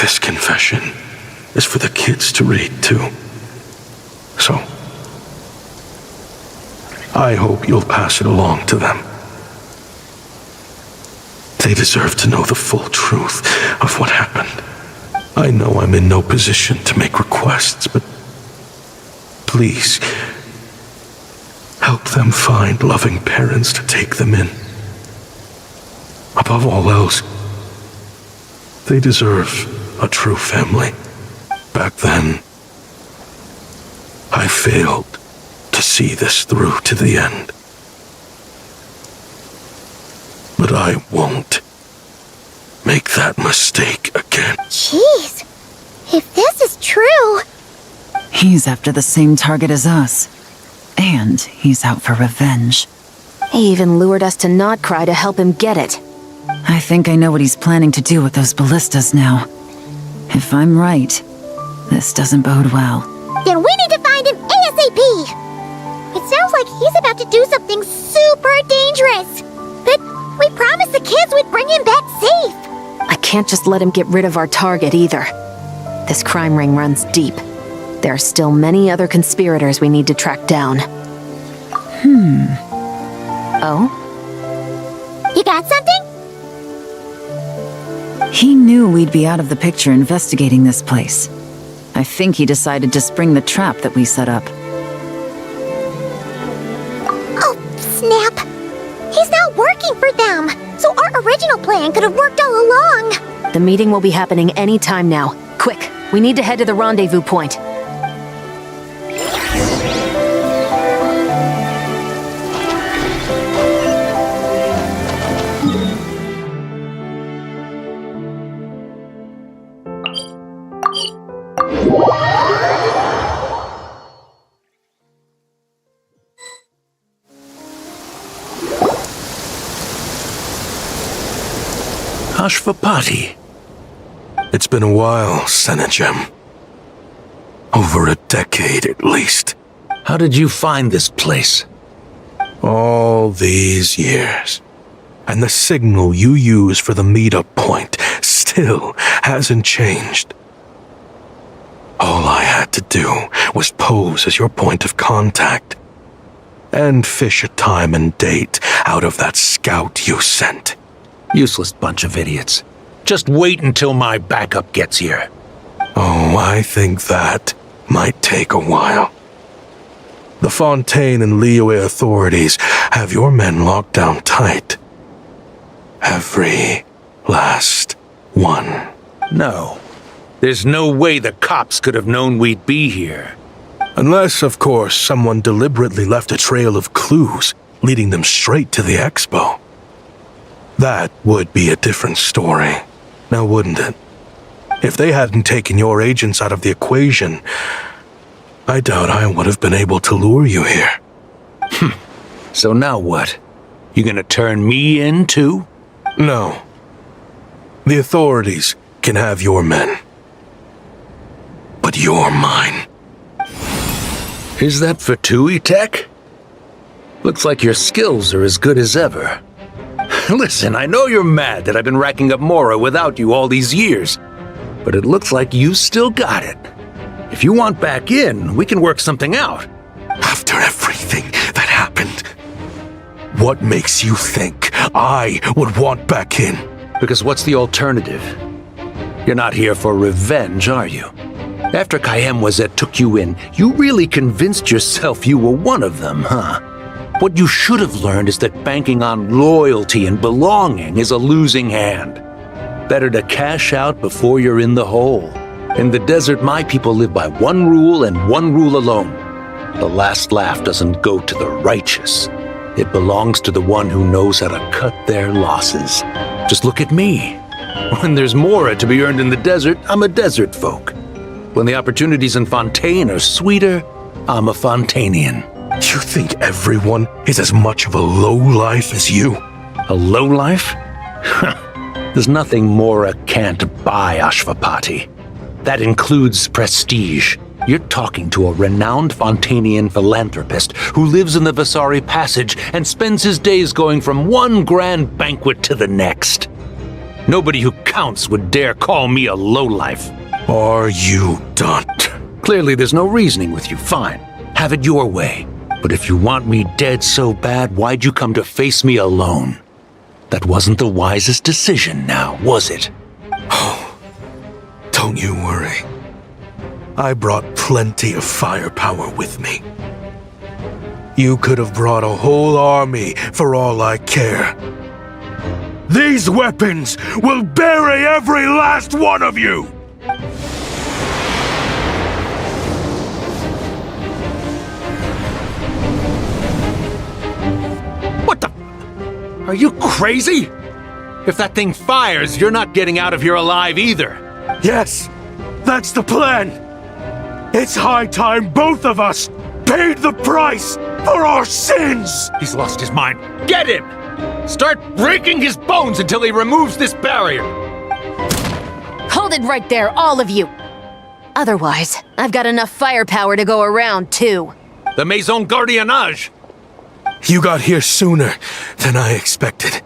This confession is for the kids to read too. So, I hope you'll pass it along to them. They deserve to know the full truth of what happened. I know I'm in no position to make requests, but please, help them find loving parents to take them in. Above all else, they deserve a true family. Back then, I failed to see this through to the end. But I won't make that mistake again. Jeez, if this is true... He's after the same target as us. And he's out for revenge. He even lured us to Notcry to help him get it. I think I know what he's planning to do with those ballistas now. If I'm right, this doesn't bode well. Then we need to find him ASAP! It sounds like he's about to do something super dangerous. But we promised the kids we'd bring him back safe. I can't just let him get rid of our target either. This crime ring runs deep. There are still many other conspirators we need to track down. Oh? You got something? He knew we'd be out of the picture investigating this place. I think he decided to spring the trap that we set up. Oh, snap. He's not working for them, so our original plan could have worked all along. The meeting will be happening any time now. Quick, we need to head to the rendezvous point. Ashvapati. It's been a while, Senegem. Over a decade at least. How did you find this place? All these years. And the signal you use for the meetup point still hasn't changed. All I had to do was pose as your point of contact. And fish a time and date out of that scout you sent. Useless bunch of idiots. Just wait until my backup gets here. Oh, I think that might take a while. The Fontaine and Liyue authorities have your men locked down tight. Every last one. No. There's no way the cops could have known we'd be here. Unless, of course, someone deliberately left a trail of clues, leading them straight to the expo. That would be a different story, now wouldn't it? If they hadn't taken your agents out of the equation, I doubt I would have been able to lure you here. So now what? You gonna turn me in too? No. The authorities can have your men. But you're mine. Is that for Tui Tech? Looks like your skills are as good as ever. Listen, I know you're mad that I've been racking up Mora without you all these years, but it looks like you still got it. If you want back in, we can work something out. After everything that happened, what makes you think I would want back in? Because what's the alternative? You're not here for revenge, are you? After Kayemwazet took you in, you really convinced yourself you were one of them, huh? What you should have learned is that banking on loyalty and belonging is a losing hand. Better to cash out before you're in the hole. In the desert, my people live by one rule and one rule alone. The last laugh doesn't go to the righteous. It belongs to the one who knows how to cut their losses. Just look at me. When there's Mora to be earned in the desert, I'm a desert folk. When the opportunities in Fontaine are sweeter, I'm a Fontanian. You think everyone is as much of a lowlife as you? A lowlife? There's nothing Mora can't buy, Ashvapati. That includes prestige. You're talking to a renowned Fontanian philanthropist who lives in the Vasari Passage and spends his days going from one grand banquet to the next. Nobody who counts would dare call me a lowlife. Are you done? Clearly there's no reasoning with you. Fine. Have it your way. But if you want me dead so bad, why'd you come to face me alone? That wasn't the wisest decision now, was it? Oh, don't you worry. I brought plenty of firepower with me. You could have brought a whole army for all I care. These weapons will bury every last one of you! What the? Are you crazy? If that thing fires, you're not getting out of here alive either. Yes, that's the plan. It's high time both of us paid the price for our sins! He's lost his mind. Get him! Start breaking his bones until he removes this barrier! Hold it right there, all of you! Otherwise, I've got enough firepower to go around, too. The Maison Gardiennage! You got here sooner than I expected. Hey!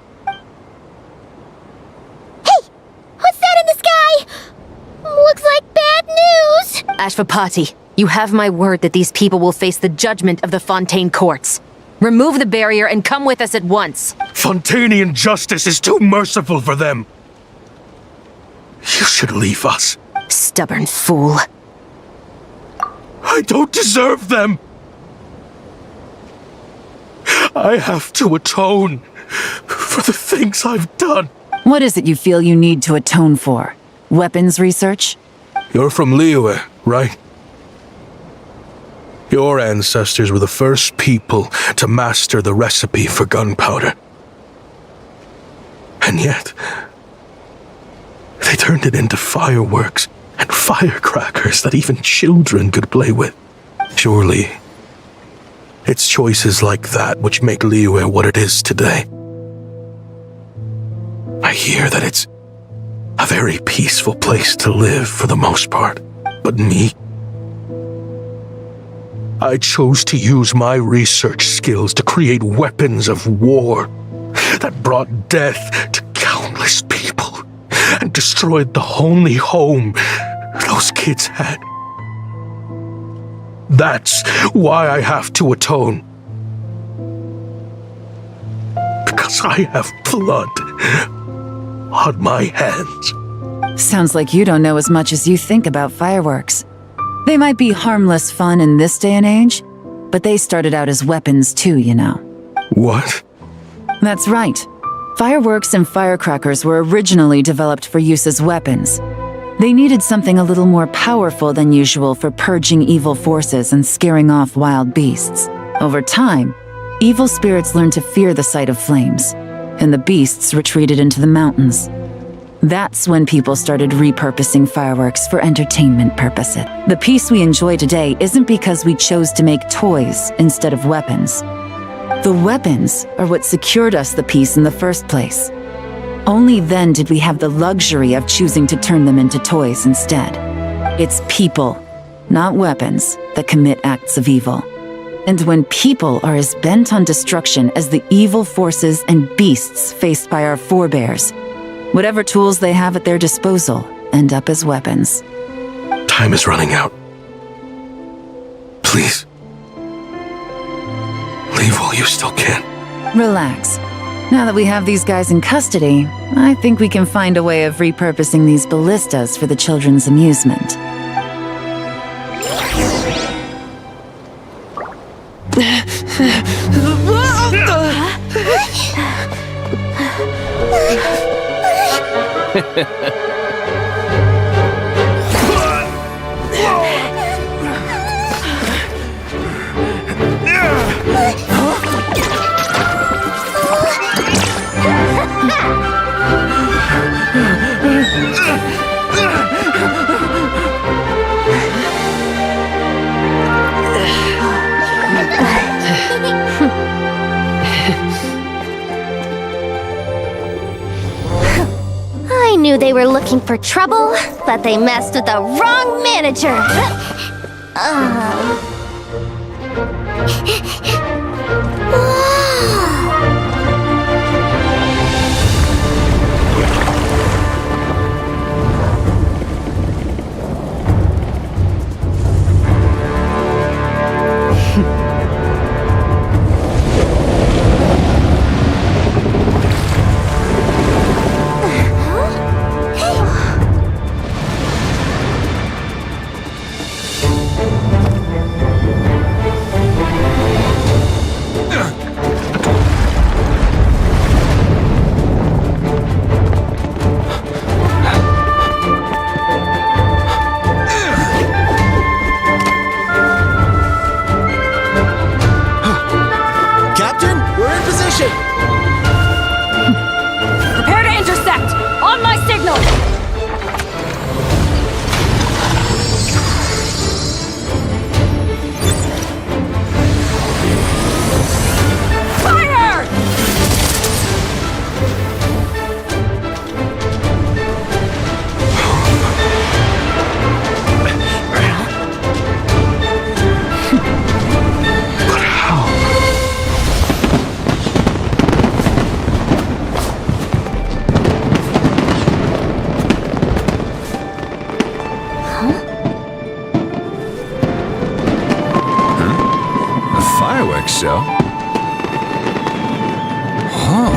What's that in the sky? Looks like bad news! Ashvapati, you have my word that these people will face the judgment of the Fontaine courts. Remove the barrier and come with us at once. Fontainian justice is too merciful for them. You should leave us. Stubborn fool. I don't deserve them. I have to atone for the things I've done. What is it you feel you need to atone for? Weapons research? You're from Liyue, right? Your ancestors were the first people to master the recipe for gunpowder. And yet, they turned it into fireworks and firecrackers that even children could play with. Surely, it's choices like that which make Liyue what it is today. I hear that it's a very peaceful place to live for the most part. But me? I chose to use my research skills to create weapons of war that brought death to countless people and destroyed the only home those kids had. That's why I have to atone. Because I have blood on my hands. Sounds like you don't know as much as you think about fireworks. They might be harmless fun in this day and age, but they started out as weapons too, you know. What? That's right. Fireworks and firecrackers were originally developed for use as weapons. They needed something a little more powerful than usual for purging evil forces and scaring off wild beasts. Over time, evil spirits learned to fear the sight of flames, and the beasts retreated into the mountains. That's when people started repurposing fireworks for entertainment purposes. The peace we enjoy today isn't because we chose to make toys instead of weapons. The weapons are what secured us the peace in the first place. Only then did we have the luxury of choosing to turn them into toys instead. It's people, not weapons, that commit acts of evil. And when people are as bent on destruction as the evil forces and beasts faced by our forebears, whatever tools they have at their disposal end up as weapons. Time is running out. Please. Leave while you still can. Relax. Now that we have these guys in custody, I think we can find a way of repurposing these ballistas for the children's amusement. I knew they were looking for trouble, but they messed with the wrong manager. so. Huh.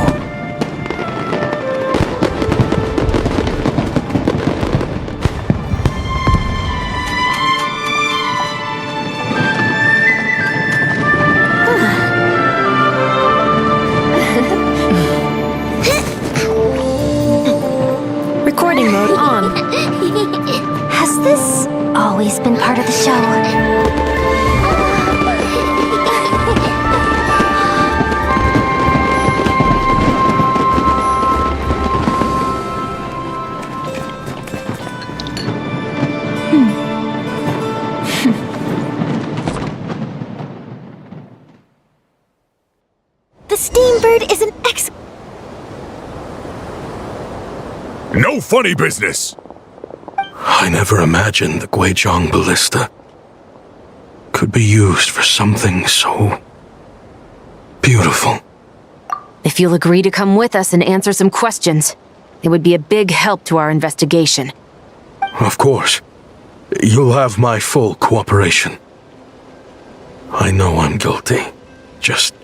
Recording mode on. Has this always been part of the show? The Steambird is an No funny business! I never imagined the Guizhong Ballista could be used for something so beautiful. If you'll agree to come with us and answer some questions, it would be a big help to our investigation. Of course. You'll have my full cooperation. I know I'm guilty. Just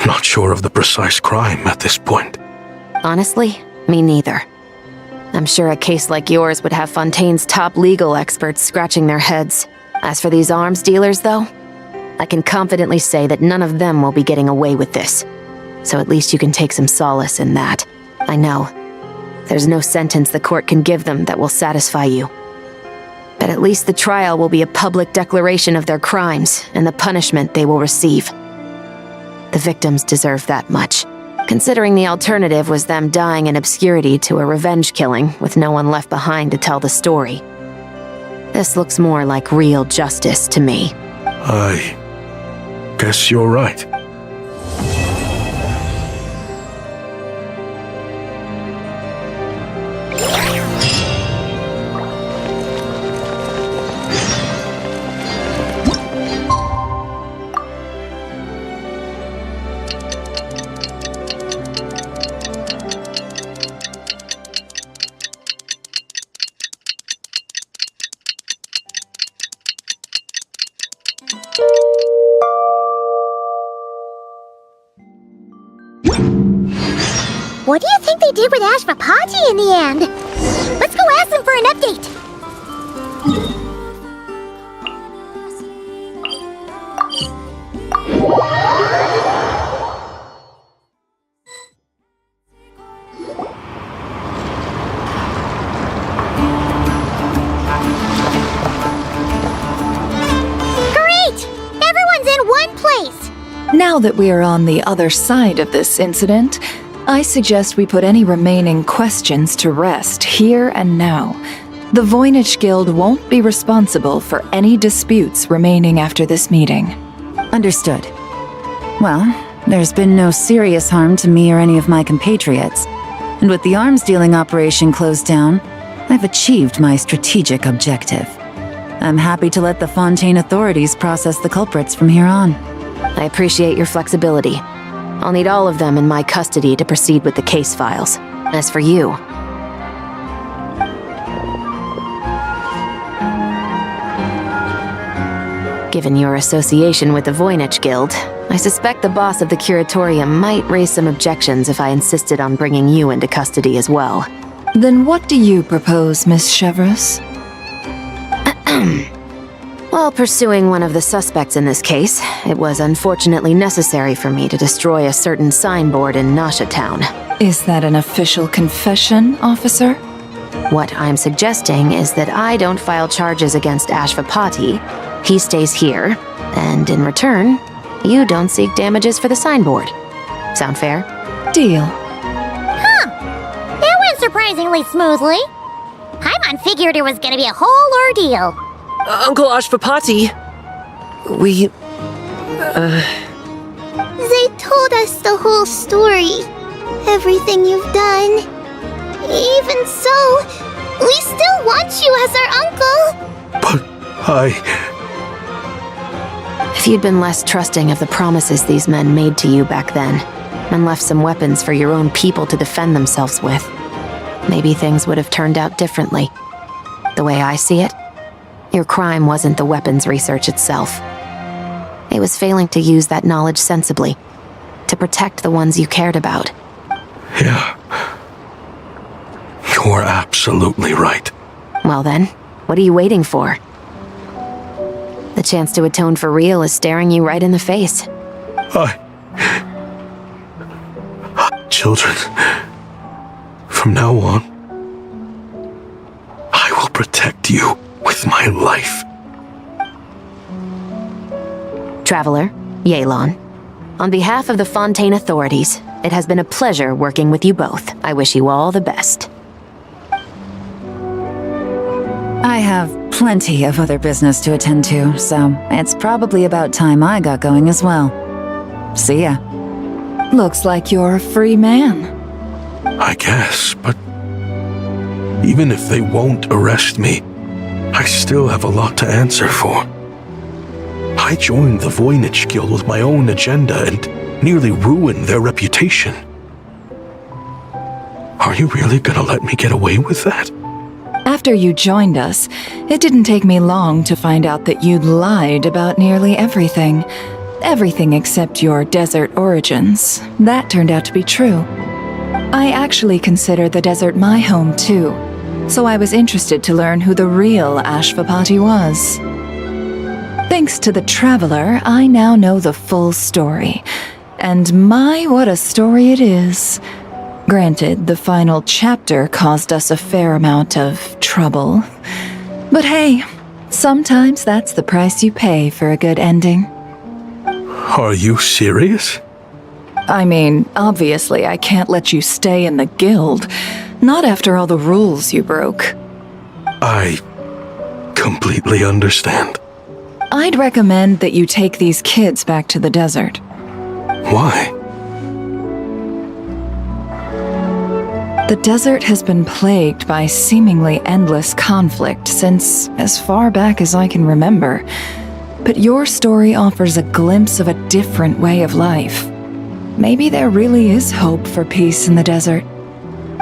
not sure of the precise crime at this point. Honestly, me neither. I'm sure a case like yours would have Fontaine's top legal experts scratching their heads. As for these arms dealers, though, I can confidently say that none of them will be getting away with this. So at least you can take some solace in that. I know. There's no sentence the court can give them that will satisfy you. But at least the trial will be a public declaration of their crimes and the punishment they will receive. The victims deserve that much, considering the alternative was them dying in obscurity to a revenge killing with no one left behind to tell the story. This looks more like real justice to me. I guess you're right. What do you think they did with Ashvapati in the end? Let's go ask them for an update. Great! Everyone's in one place! Now that we are on the other side of this incident, I suggest we put any remaining questions to rest here and now. The Voynich Guild won't be responsible for any disputes remaining after this meeting. Understood. Well, there's been no serious harm to me or any of my compatriots. And with the arms dealing operation closed down, I've achieved my strategic objective. I'm happy to let the Fontaine authorities process the culprits from here on. I appreciate your flexibility. I'll need all of them in my custody to proceed with the case files. As for you... Given your association with the Voynich Guild, I suspect the boss of the Curatorium might raise some objections if I insisted on bringing you into custody as well. Then what do you propose, Miss Chevreuse? While pursuing one of the suspects in this case, it was unfortunately necessary for me to destroy a certain signboard in Nasha Town. Is that an official confession, officer? What I'm suggesting is that I don't file charges against Ashvapati, he stays here, and in return, you don't seek damages for the signboard. Sound fair? Deal. Huh. That went surprisingly smoothly. Paimon figured it was gonna be a whole ordeal. Uncle Ashvapati, we... They told us the whole story. Everything you've done. Even so, we still want you as our uncle. But If you'd been less trusting of the promises these men made to you back then, and left some weapons for your own people to defend themselves with, maybe things would have turned out differently. The way I see it, your crime wasn't the weapons research itself. It was failing to use that knowledge sensibly, to protect the ones you cared about. Yeah. You're absolutely right. Well then, what are you waiting for? The chance to atone for real is staring you right in the face. Children, from now on, I will protect you with my life. Traveler, Yelan, on behalf of the Fontaine authorities, it has been a pleasure working with you both. I wish you all the best. I have plenty of other business to attend to, so it's probably about time I got going as well. See ya. Looks like you're a free man. I guess, but even if they won't arrest me, I still have a lot to answer for. I joined the Voynich Guild with my own agenda and nearly ruined their reputation. Are you really gonna let me get away with that? After you joined us, it didn't take me long to find out that you'd lied about nearly everything. Everything except your desert origins. That turned out to be true. I actually consider the desert my home too, so I was interested to learn who the real Ashvapati was. Thanks to the Traveler, I now know the full story. And my, what a story it is. Granted, the final chapter caused us a fair amount of trouble. But hey, sometimes that's the price you pay for a good ending. Are you serious? I mean, obviously I can't let you stay in the guild. Not after all the rules you broke. I completely understand. I'd recommend that you take these kids back to the desert. Why? The desert has been plagued by seemingly endless conflict since as far back as I can remember. But your story offers a glimpse of a different way of life. Maybe there really is hope for peace in the desert.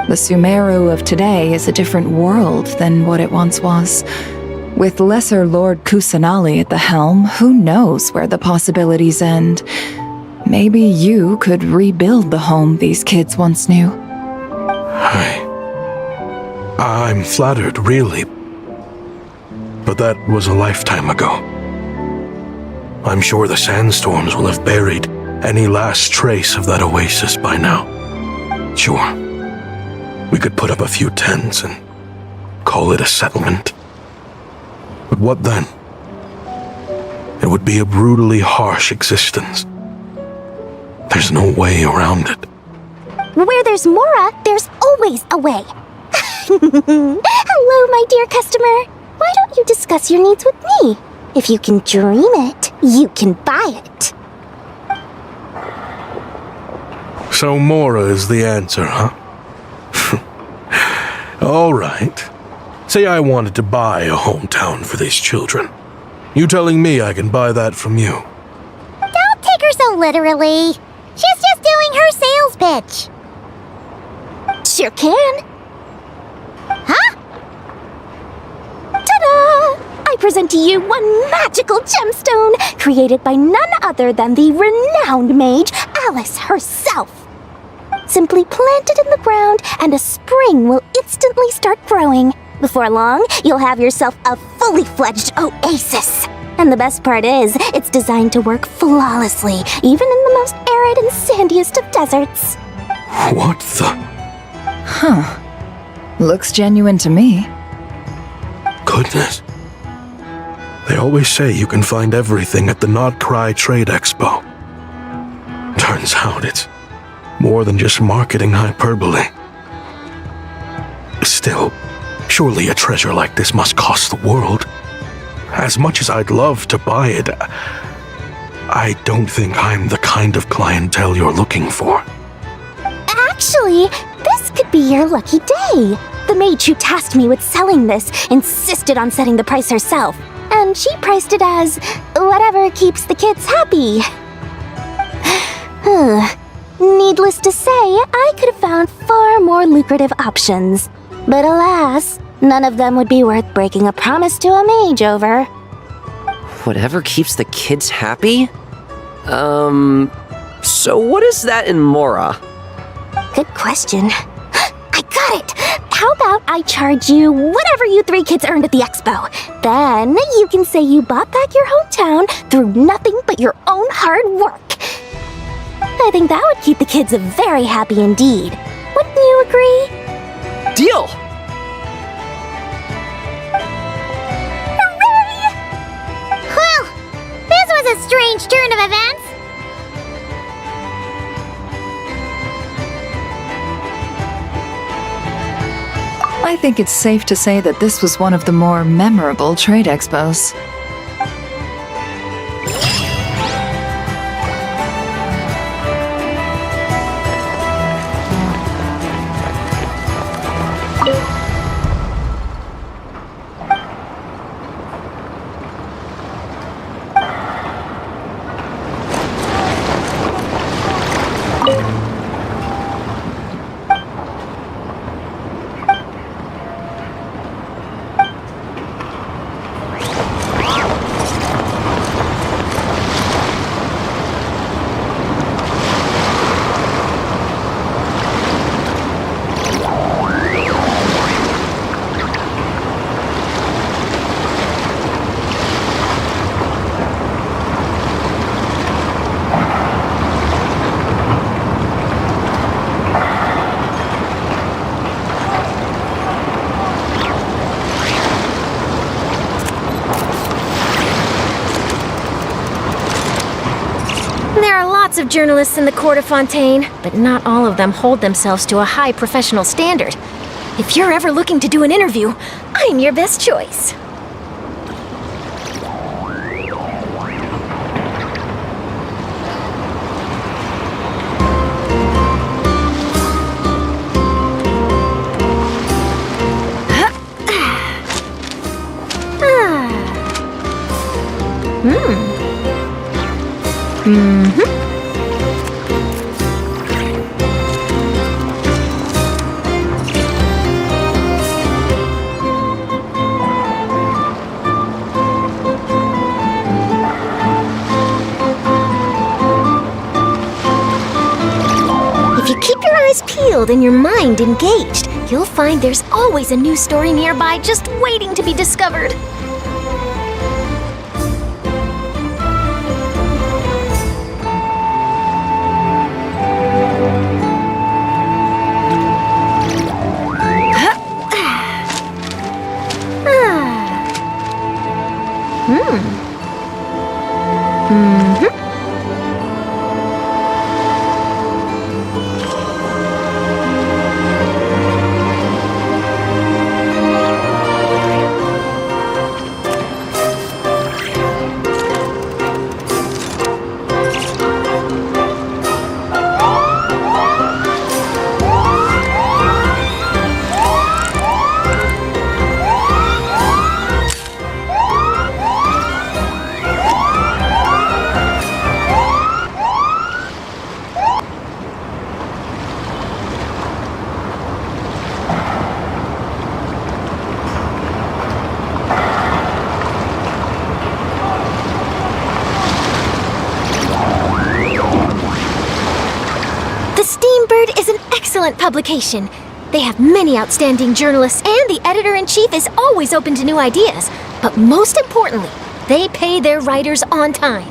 The Sumeru of today is a different world than what it once was. With Lesser Lord Kusanali at the helm, who knows where the possibilities end? Maybe you could rebuild the home these kids once knew. I'm flattered, really. But that was a lifetime ago. I'm sure the sandstorms will have buried any last trace of that oasis by now. Sure, we could put up a few tents and call it a settlement. But what then? It would be a brutally harsh existence. There's no way around it. Where there's Mora, there's always a way. Hello, my dear customer. Why don't you discuss your needs with me? If you can dream it, you can buy it. So Mora is the answer, huh? All right. Say I wanted to buy a hometown for these children. You telling me I can buy that from you? Don't take her so literally. She's just doing her sales pitch. Sure can. Huh? Ta-da! I present to you one magical gemstone created by none other than the renowned mage Alice herself. Simply plant it in the ground and a spring will instantly start growing. Before long, you'll have yourself a fully fledged oasis. And the best part is, it's designed to work flawlessly, even in the most arid and sandiest of deserts. What the? Huh. Looks genuine to me. Goodness. They always say you can find everything at the Not Cry Trade Expo. Turns out it's more than just marketing hyperbole. Still, surely a treasure like this must cost the world. As much as I'd love to buy it, I don't think I'm the kind of clientele you're looking for. Actually, this could be your lucky day. The mage who tasked me with selling this insisted on setting the price herself, and she priced it as whatever keeps the kids happy. Needless to say, I could have found far more lucrative options. But alas, none of them would be worth breaking a promise to a mage over. Whatever keeps the kids happy? So what is that in Mora? Good question. I got it! How about I charge you whatever you 3 kids earned at the expo? Then you can say you bought back your hometown through nothing but your own hard work. I think that would keep the kids very happy indeed. Wouldn't you agree? Deal! Hooray! Well, this was a strange turn of events. I think it's safe to say that this was one of the more memorable trade expos. Lots of journalists in the court of Fontaine, but not all of them hold themselves to a high professional standard. If you're ever looking to do an interview, I'm your best choice. If you keep your eyes peeled and your mind engaged, you'll find there's always a new story nearby just waiting to be discovered. Excellent publication. They have many outstanding journalists, and the editor-in-chief is always open to new ideas. But most importantly, they pay their writers on time.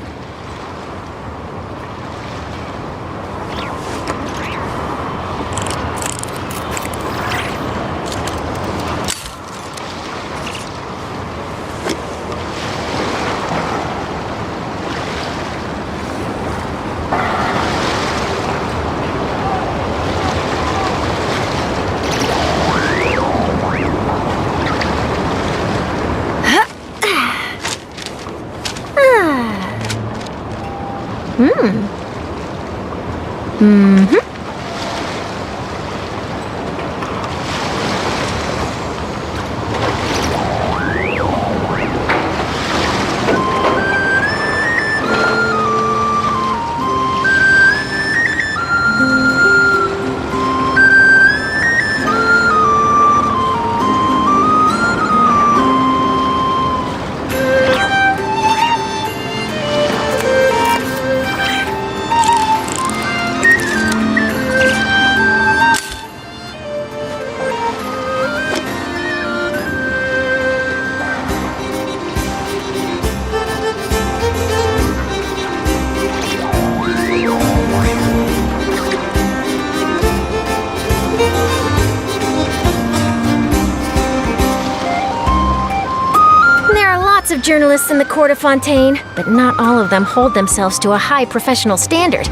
journalists in the Court of Fontaine, but not all of them hold themselves to a high professional standard.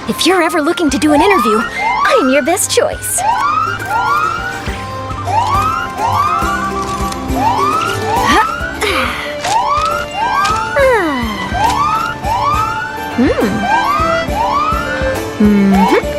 If you're ever looking to do an interview, I'm your best choice. Hmm.